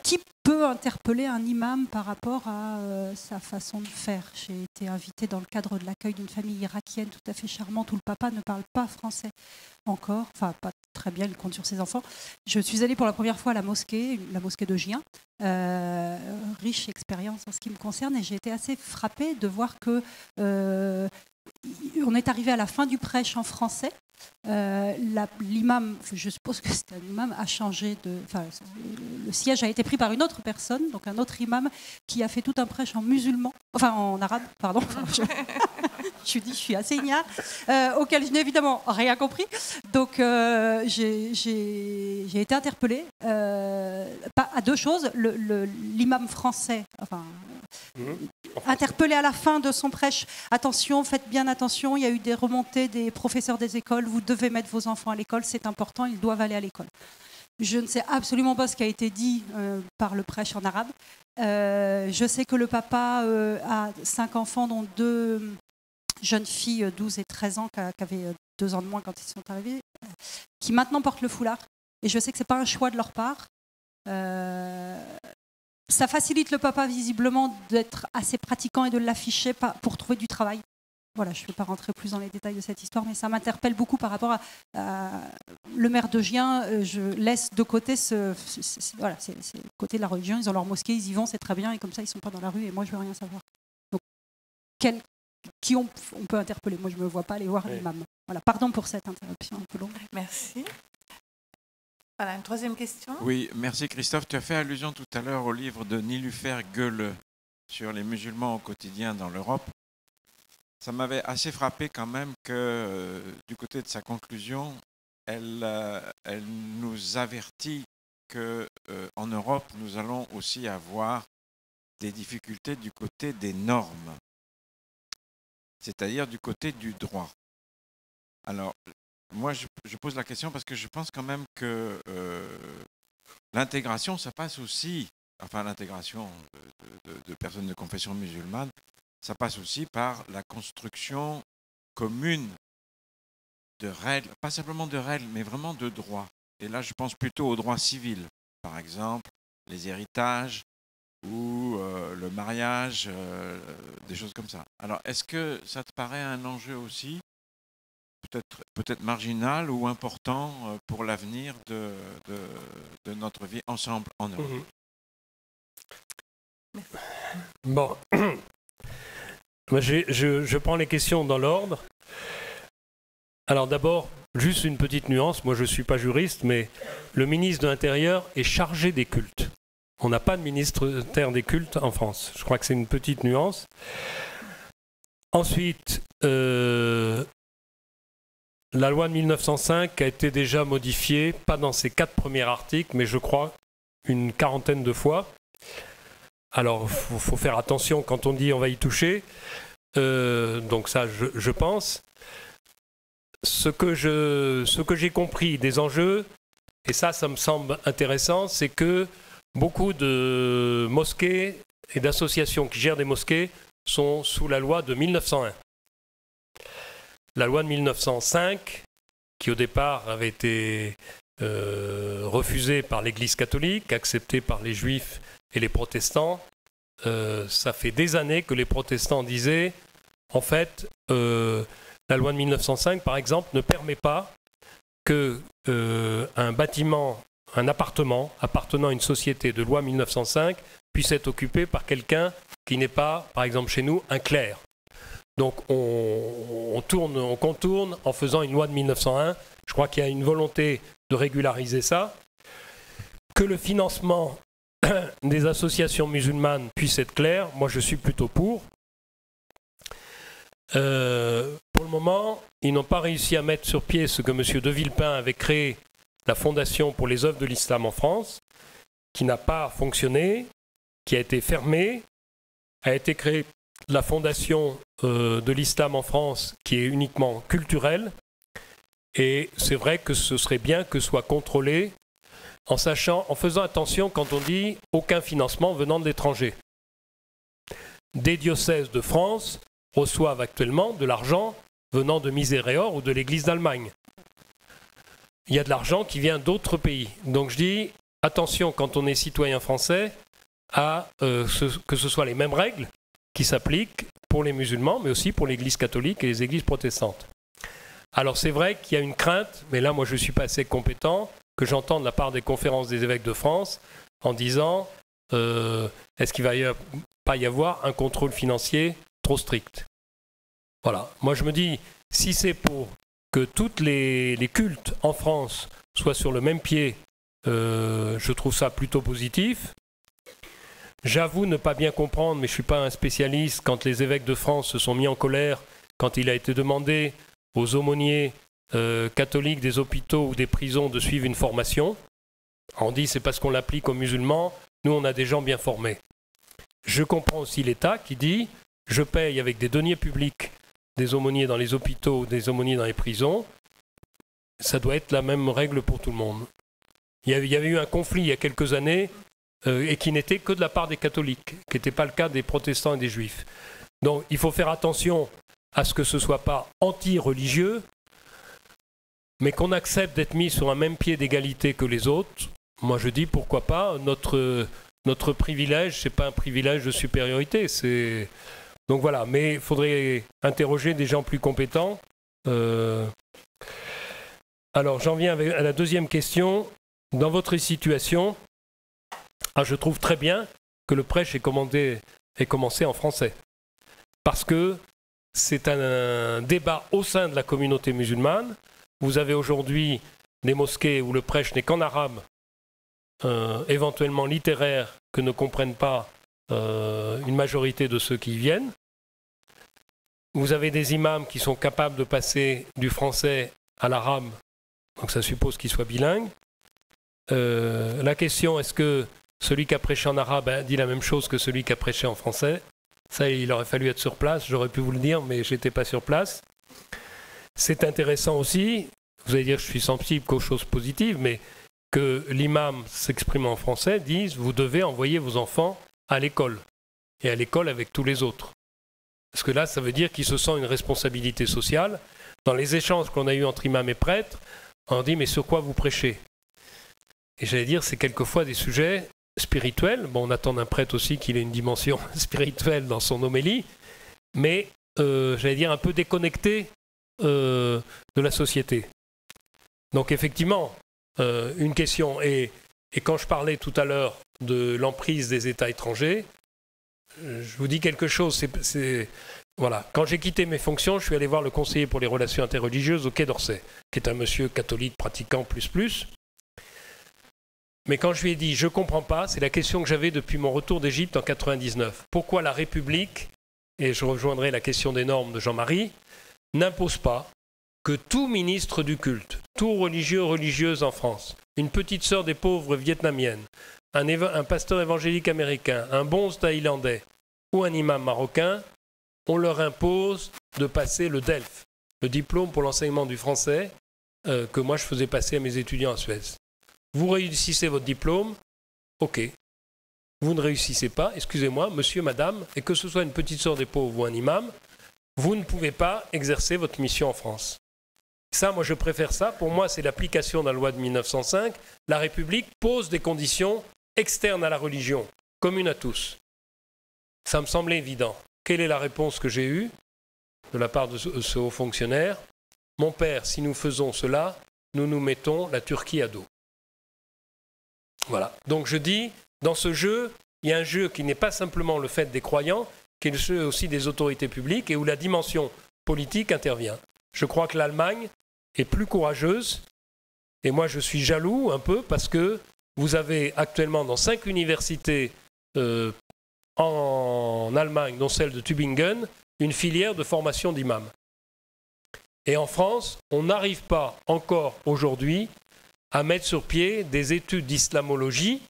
Qui peut interpeller un imam par rapport à sa façon de faire? J'ai été invitée dans le cadre de l'accueil d'une famille irakienne tout à fait charmante où le papa ne parle pas français encore, enfin pas très bien, il compte sur ses enfants. Je suis allée pour la première fois à la mosquée de Gien, riche expérience en ce qui me concerne, et j'ai été assez frappée de voir que on est arrivé à la fin du prêche en français. L'imam, je suppose que c'était un imam, a changé le siège a été pris par une autre personne, donc un autre imam qui a fait tout un prêche en arabe, pardon. Je suis assez ignare, auquel je n'ai évidemment rien compris. Donc j'ai été interpellée à 2 choses. L'imam français, interpellé à la fin de son prêche, attention, faites bien attention, il y a eu des remontées des professeurs des écoles, vous devez mettre vos enfants à l'école, c'est important, ils doivent aller à l'école. Je ne sais absolument pas ce qui a été dit par le prêche en arabe. Je sais que le papa a 5 enfants, dont 2 jeunes filles, 12 et 13 ans, qui avaient 2 ans de moins quand ils sont arrivés, qui maintenant portent le foulard. Et je sais que ce n'est pas un choix de leur part. Ça facilite le papa visiblement d'être assez pratiquant et de l'afficher pour trouver du travail. Voilà, je ne vais pas rentrer plus dans les détails de cette histoire, mais ça m'interpelle beaucoup par rapport à le maire de Gien. Je laisse de côté c'est le côté de la religion. Ils ont leur mosquée, ils y vont, c'est très bien, et comme ça, ils ne sont pas dans la rue, et moi, je ne veux rien savoir. Donc, qui on peut interpeller? Moi, je ne me vois pas aller voir l'imam. Voilà, pardon pour cette interruption un peu longue. Merci. Voilà, une 3e question. Oui, merci Christophe. Tu as fait allusion tout à l'heure au livre de Nilufer Gölle sur les musulmans au quotidien dans l'Europe. Ça m'avait assez frappé quand même que du côté de sa conclusion, elle nous avertit qu'en Europe, nous allons aussi avoir des difficultés du côté des normes, c'est-à-dire du côté du droit. Alors, moi, je pose la question parce que je pense quand même que l'intégration, ça passe aussi, enfin l'intégration de personnes de confession musulmane, ça passe aussi par la construction commune de règles, pas simplement de règles, mais vraiment de droits. Et là, je pense plutôt au droit civil, par exemple, les héritages ou le mariage, des choses comme ça. Alors, est-ce que ça te paraît un enjeu aussi, peut-être marginal ou important pour l'avenir de notre vie ensemble en Europe? Bon. Moi, je prends les questions dans l'ordre. Alors d'abord, juste une petite nuance, moi je ne suis pas juriste, mais le ministre de l'Intérieur est chargé des cultes. On n'a pas de ministère des cultes en France. Je crois que c'est une petite nuance. Ensuite, la loi de 1905 a été déjà modifiée, pas dans ses 4 premiers articles, mais je crois une quarantaine de fois. Alors, il faut faire attention quand on dit on va y toucher. Donc ça, je pense. Ce que j'ai compris des enjeux, et ça me semble intéressant, c'est que beaucoup de mosquées et d'associations qui gèrent des mosquées sont sous la loi de 1901. La loi de 1905, qui au départ avait été refusée par l'Église catholique, acceptée par les juifs et les protestants, ça fait des années que les protestants disaient, en fait, la loi de 1905, par exemple, ne permet pas que un bâtiment, un appartement appartenant à une société de loi 1905 puisse être occupé par quelqu'un qui n'est pas, par exemple chez nous, un clerc. Donc on contourne en faisant une loi de 1901. Je crois qu'il y a une volonté de régulariser ça. Que le financement des associations musulmanes puisse être clair, moi je suis plutôt pour. Pour le moment, ils n'ont pas réussi à mettre sur pied ce que M. de Villepin avait créé, la Fondation pour les œuvres de l'islam en France, qui n'a pas fonctionné, qui a été fermée, a été créée la Fondation de l'islam en France, qui est uniquement culturelle, et c'est vrai que ce serait bien que ce soit contrôlé, en faisant attention quand on dit aucun financement venant de l'étranger. Des diocèses de France reçoivent actuellement de l'argent venant de Miséréor ou de l'Église d'Allemagne. Il y a de l'argent qui vient d'autres pays. Donc je dis, attention quand on est citoyen français, à que ce soit les mêmes règles qui s'appliquent pour les musulmans, mais aussi pour l'Église catholique et les églises protestantes. Alors c'est vrai qu'il y a une crainte, mais là moi je ne suis pas assez compétent, que j'entends de la part des conférences des évêques de France en disant est-ce qu'il ne va pas y avoir un contrôle financier trop strict. Voilà, moi je me dis, si c'est pour que tous les cultes en France soient sur le même pied, je trouve ça plutôt positif. J'avoue ne pas bien comprendre, mais je ne suis pas un spécialiste, quand les évêques de France se sont mis en colère, quand il a été demandé aux aumôniers catholiques des hôpitaux ou des prisons de suivre une formation. On dit c'est parce qu'on l'applique aux musulmans, nous on a des gens bien formés. Je comprends aussi l'État qui dit je paye avec des deniers publics des aumôniers dans les hôpitaux, des aumôniers dans les prisons, ça doit être la même règle pour tout le monde. Il y avait eu un conflit il y a quelques années et qui n'était que de la part des catholiques, qui n'était pas le cas des protestants et des juifs. Donc il faut faire attention à ce que ce ne soit pas anti-religieux, mais qu'on accepte d'être mis sur un même pied d'égalité que les autres. Moi je dis pourquoi pas, notre privilège, ce n'est pas un privilège de supériorité, c'est... Donc voilà, mais il faudrait interroger des gens plus compétents. Alors j'en viens à la deuxième question. Dans votre situation, je trouve très bien que le prêche ait commencé en français. Parce que c'est un débat au sein de la communauté musulmane. Vous avez aujourd'hui des mosquées où le prêche n'est qu'en arabe, éventuellement littéraire, que ne comprennent pas une majorité de ceux qui y viennent. Vous avez des imams qui sont capables de passer du français à l'arabe, donc ça suppose qu'ils soient bilingues. La question, est-ce que celui qui a prêché en arabe dit la même chose que celui qui a prêché en français? Ça, il aurait fallu être sur place, j'aurais pu vous le dire, mais je n'étais pas sur place. C'est intéressant aussi, vous allez dire que je suis sensible qu'aux choses positives, mais que l'imam s'exprime en français, dise vous devez envoyer vos enfants à l'école, et à l'école avec tous les autres. Parce que là, ça veut dire qu'il se sent une responsabilité sociale. Dans les échanges qu'on a eus entre imams et prêtres, on dit mais sur quoi vous prêchez? Et j'allais dire, c'est quelquefois des sujets spirituels. Bon, on attend d'un prêtre aussi qu'il ait une dimension spirituelle dans son homélie, mais j'allais dire un peu déconnecté de la société. Donc effectivement, une question. Et quand je parlais tout à l'heure de l'emprise des États étrangers, je vous dis quelque chose. Voilà. Quand j'ai quitté mes fonctions, je suis allé voir le conseiller pour les relations interreligieuses au Quai d'Orsay, qui est un monsieur catholique pratiquant plus. Mais quand je lui ai dit « je ne comprends pas », c'est la question que j'avais depuis mon retour d'Égypte en 1999. Pourquoi la République, et je rejoindrai la question des normes de Jean-Marie, n'impose pas que tout ministre du culte, tout religieux ou religieuse en France, une petite sœur des pauvres vietnamiennes, un pasteur évangélique américain, un bonze thaïlandais ou un imam marocain, on leur impose de passer le DELF, le diplôme pour l'enseignement du français, que moi je faisais passer à mes étudiants à Suez. Vous réussissez votre diplôme, ok. Vous ne réussissez pas, excusez-moi, monsieur, madame, et que ce soit une petite sœur des pauvres ou un imam, vous ne pouvez pas exercer votre mission en France. Ça, moi je préfère ça. Pour moi, c'est l'application de la loi de 1905. La République pose des conditions externes à la religion, communes à tous. Ça me semblait évident. Quelle est la réponse que j'ai eue de la part de ce haut fonctionnaire? Mon père, si nous faisons cela, nous nous mettons la Turquie à dos. Voilà. Donc je dis, dans ce jeu, il y a un jeu qui n'est pas simplement le fait des croyants, qui est le jeu aussi des autorités publiques et où la dimension politique intervient. Je crois que l'Allemagne est plus courageuse et moi je suis jaloux un peu parce que vous avez actuellement dans 5 universités en Allemagne, dont celle de Tübingen, une filière de formation d'imams. Et en France, on n'arrive pas encore aujourd'hui à mettre sur pied des études d'islamologie,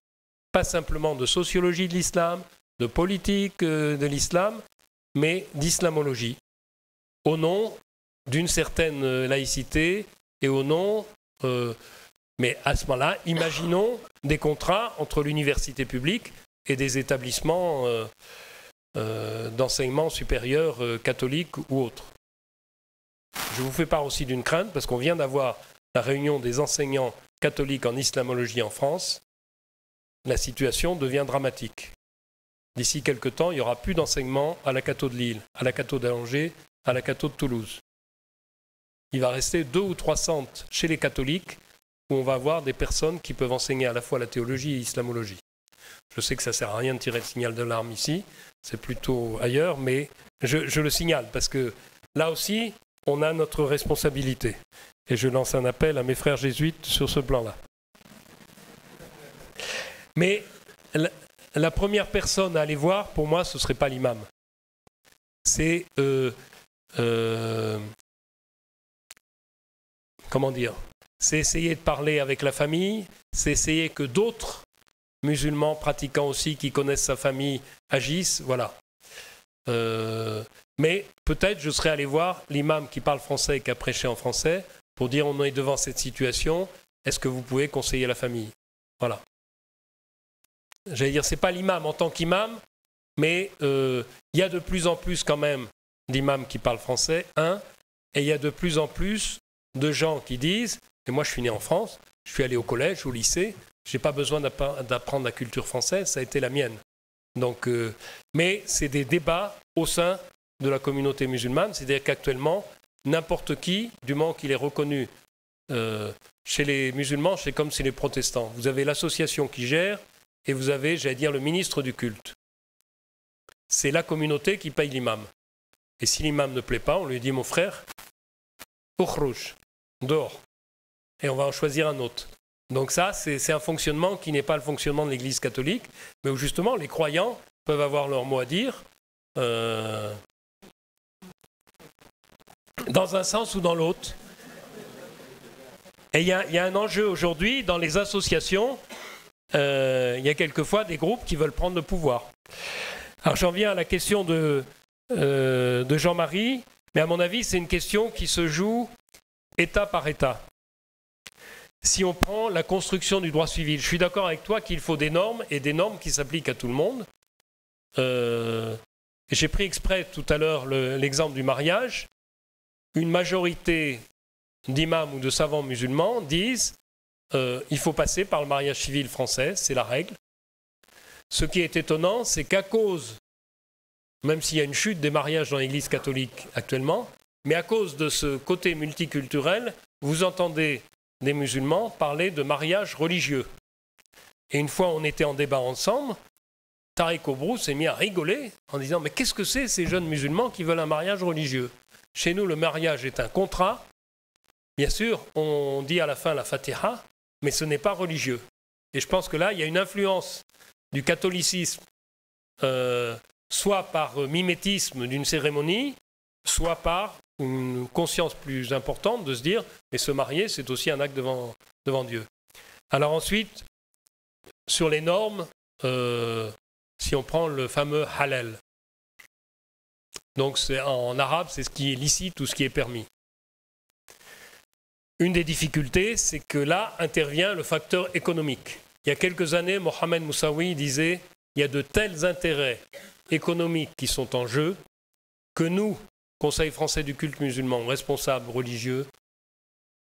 pas simplement de sociologie de l'islam, de politique de l'islam, mais d'islamologie, au nom d'une certaine laïcité et au nom... mais à ce moment-là, imaginons des contrats entre l'université publique et des établissements d'enseignement supérieur catholiques ou autres. Je vous fais part aussi d'une crainte, parce qu'on vient d'avoir la réunion des enseignants catholiques en islamologie en France. La situation devient dramatique. D'ici quelque temps, il n'y aura plus d'enseignement à la Catho de Lille, à la Catho d'Angers, à la Catho de Toulouse. Il va rester 2 ou 3 centres chez les catholiques où on va avoir des personnes qui peuvent enseigner à la fois la théologie et l'islamologie. Je sais que ça ne sert à rien de tirer le signal d'alarme ici, c'est plutôt ailleurs, mais je le signale parce que là aussi, on a notre responsabilité. Et je lance un appel à mes frères jésuites sur ce plan-là. Mais la première personne à aller voir, pour moi, ce ne serait pas l'imam. C'est... comment dire ? C'est essayer de parler avec la famille, c'est essayer que d'autres musulmans pratiquants aussi, qui connaissent sa famille, agissent, voilà. Mais peut-être je serais allé voir l'imam qui parle français et qui a prêché en français pour dire on est devant cette situation, est-ce que vous pouvez conseiller la famille? Voilà. J'allais dire, c'est pas l'imam en tant qu'imam, mais il y a de plus en plus quand même d'imams qui parlent français, et il y a de plus en plus de gens qui disent, et moi je suis né en France, je suis allé au collège, au lycée, je n'ai pas besoin d'apprendre la culture française, ça a été la mienne. Donc, mais c'est des débats au sein de la communauté musulmane, c'est-à-dire qu'actuellement, n'importe qui, du moment qu'il est reconnu chez les musulmans, c'est comme chez les protestants. Vous avez l'association qui gère et vous avez, j'allais dire, le ministre du culte. C'est la communauté qui paye l'imam. Et si l'imam ne plaît pas, on lui dit, mon frère, ukhrouj, dehors. Et on va en choisir un autre. Donc ça, c'est un fonctionnement qui n'est pas le fonctionnement de l'Église catholique, mais où justement les croyants peuvent avoir leur mot à dire, dans un sens ou dans l'autre. Et il y a un enjeu aujourd'hui dans les associations, il y a quelquefois des groupes qui veulent prendre le pouvoir. Alors j'en viens à la question de Jean-Marie, mais à mon avis c'est une question qui se joue État par État. Si on prend la construction du droit civil, je suis d'accord avec toi qu'il faut des normes et des normes qui s'appliquent à tout le monde. J'ai pris exprès tout à l'heure l'exemple du mariage. Une majorité d'imams ou de savants musulmans disent il faut passer par le mariage civil français, c'est la règle. Ce qui est étonnant, c'est qu'à cause, même s'il y a une chute des mariages dans l'Église catholique actuellement, mais à cause de ce côté multiculturel, vous entendez des musulmans parler de mariage religieux. Et une fois on était en débat ensemble, Tariq Obrou s'est mis à rigoler en disant « Mais qu'est-ce que c'est ces jeunes musulmans qui veulent un mariage religieux ?» Chez nous, le mariage est un contrat. Bien sûr, on dit à la fin la Fatiha, mais ce n'est pas religieux. Et je pense que là, il y a une influence du catholicisme, soit par mimétisme d'une cérémonie, soit par une conscience plus importante de se dire « Mais se marier, c'est aussi un acte devant Dieu. » Alors ensuite, sur les normes, si on prend le fameux halal, donc en arabe, c'est ce qui est licite ou ce qui est permis. Une des difficultés, c'est que là intervient le facteur économique. Il y a quelques années, Mohamed Moussaoui disait « Il y a de tels intérêts économiques qui sont en jeu que nous, Conseil français du culte musulman, responsables religieux,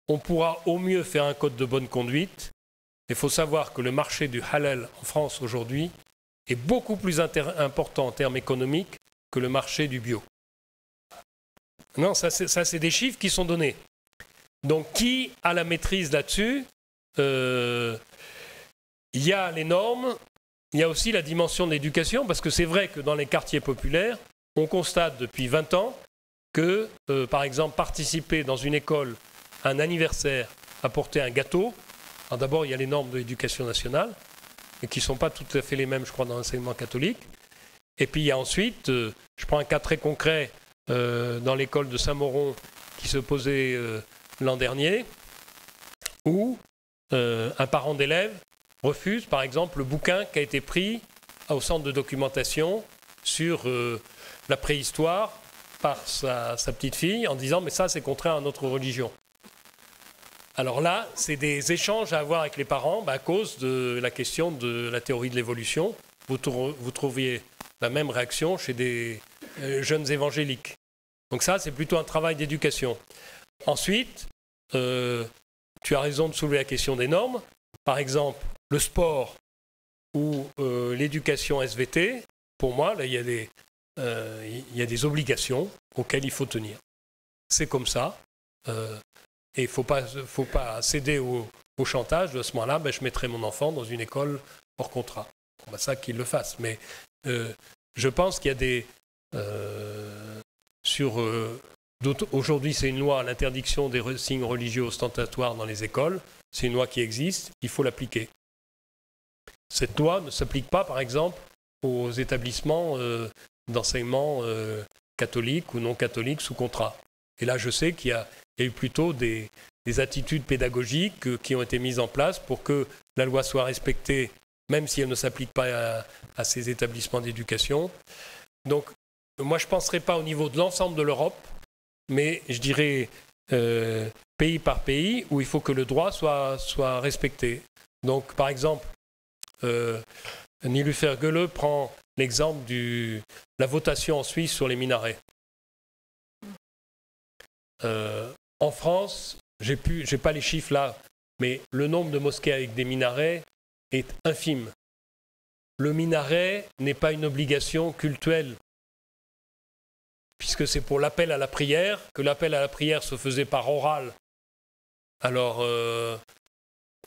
on pourra au mieux faire un code de bonne conduite. Il faut savoir que le marché du halal en France aujourd'hui est beaucoup plus important en termes économiques que le marché du bio. Non, ça c'est des chiffres qui sont donnés. Donc qui a la maîtrise là-dessus? Il y a les normes, il y a aussi la dimension de l'éducation, parce que c'est vrai que dans les quartiers populaires, on constate depuis 20 ans que, par exemple, participer dans une école à un anniversaire, apporter un gâteau, alors d'abord il y a les normes de l'éducation nationale, et qui ne sont pas tout à fait les mêmes, je crois, dans l'enseignement catholique. Et puis il y a ensuite, je prends un cas très concret, dans l'école de Saint-Mauron qui se posait l'an dernier, où un parent d'élève refuse, par exemple, le bouquin qui a été pris au centre de documentation sur la préhistoire par sa petite fille, en disant « mais ça, c'est contraire à notre religion ». Alors là, c'est des échanges à avoir avec les parents à cause de la question de la théorie de l'évolution. Vous trouviez la même réaction chez des jeunes évangéliques. Donc ça, c'est plutôt un travail d'éducation. Ensuite, tu as raison de soulever la question des normes. Par exemple, le sport ou l'éducation SVT, pour moi, là, il y a des obligations auxquelles il faut tenir. C'est comme ça. Et il ne faut pas céder au chantage. De ce moment-là, je mettrai mon enfant dans une école hors contrat. Ça, qu'il le fasse. Mais je pense qu'il y a des... aujourd'hui, c'est une loi à l'interdiction des signes religieux ostentatoires dans les écoles. C'est une loi qui existe, il faut l'appliquer. Cette loi ne s'applique pas, par exemple, aux établissements d'enseignement catholiques ou non catholiques sous contrat. Et là, je sais qu'il y a eu plutôt des attitudes pédagogiques qui ont été mises en place pour que la loi soit respectée, même si elle ne s'applique pas à ces établissements d'éducation. Donc, moi, je ne penserai pas au niveau de l'ensemble de l'Europe, mais je dirais pays par pays, où il faut que le droit soit respecté. Donc, par exemple, Nilufer Gölle prend l'exemple de la votation en Suisse sur les minarets. En France, j'ai pas les chiffres là, mais le nombre de mosquées avec des minarets est infime. Le minaret n'est pas une obligation cultuelle, puisque c'est pour l'appel à la prière, que l'appel à la prière se faisait par oral. Alors,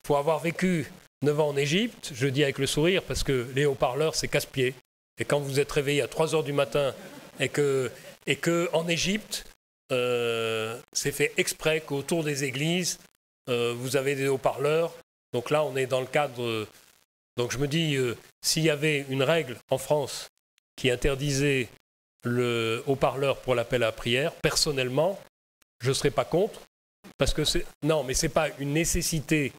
pour avoir vécu 9 ans en Égypte, je dis avec le sourire, parce que les haut-parleurs, c'est casse-pied. Et quand vous êtes réveillé à 3 heures du matin, et que en Égypte, c'est fait exprès qu'autour des églises, vous avez des haut-parleurs. Donc là, on est dans le cadre... Donc je me dis, s'il y avait une règle en France qui interdisait le haut-parleur pour l'appel à la prière, personnellement, je ne serais pas contre, parce que non, mais ce n'est pas une nécessité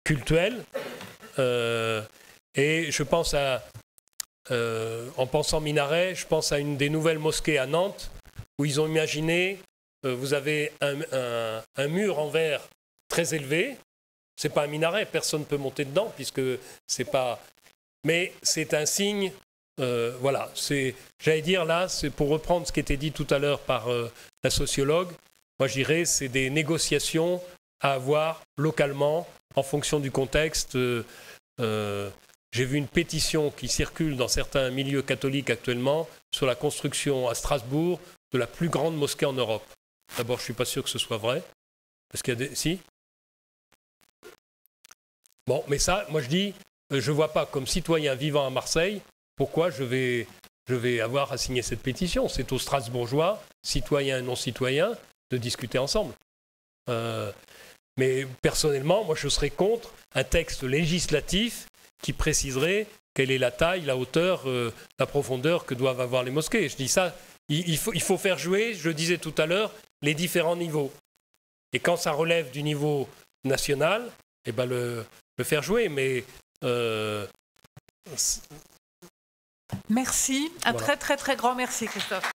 cultuelle. Et je pense en pensant minaret, je pense à une des nouvelles mosquées à Nantes, où ils ont imaginé, vous avez un mur en verre très élevé. C'est pas un minaret, personne ne peut monter dedans, puisque c'est pas... Mais c'est un signe... voilà, j'allais dire là, c'est pour reprendre ce qui était dit tout à l'heure par la sociologue, moi je dirais c'est des négociations à avoir localement en fonction du contexte. J'ai vu une pétition qui circule dans certains milieux catholiques actuellement sur la construction à Strasbourg de la plus grande mosquée en Europe. D'abord, je ne suis pas sûr que ce soit vrai, parce qu'il y a des... Si ? Bon, mais ça, moi je dis, je ne vois pas, comme citoyen vivant à Marseille, pourquoi je vais avoir à signer cette pétition. C'est aux Strasbourgeois, citoyens et non-citoyens, de discuter ensemble. Mais personnellement, moi, je serais contre un texte législatif qui préciserait quelle est la taille, la hauteur, la profondeur que doivent avoir les mosquées. Je dis ça, il faut faire jouer, je le disais tout à l'heure, les différents niveaux. Et quand ça relève du niveau national, eh ben le faire jouer. Mais merci, un voilà. très très très grand merci Christophe.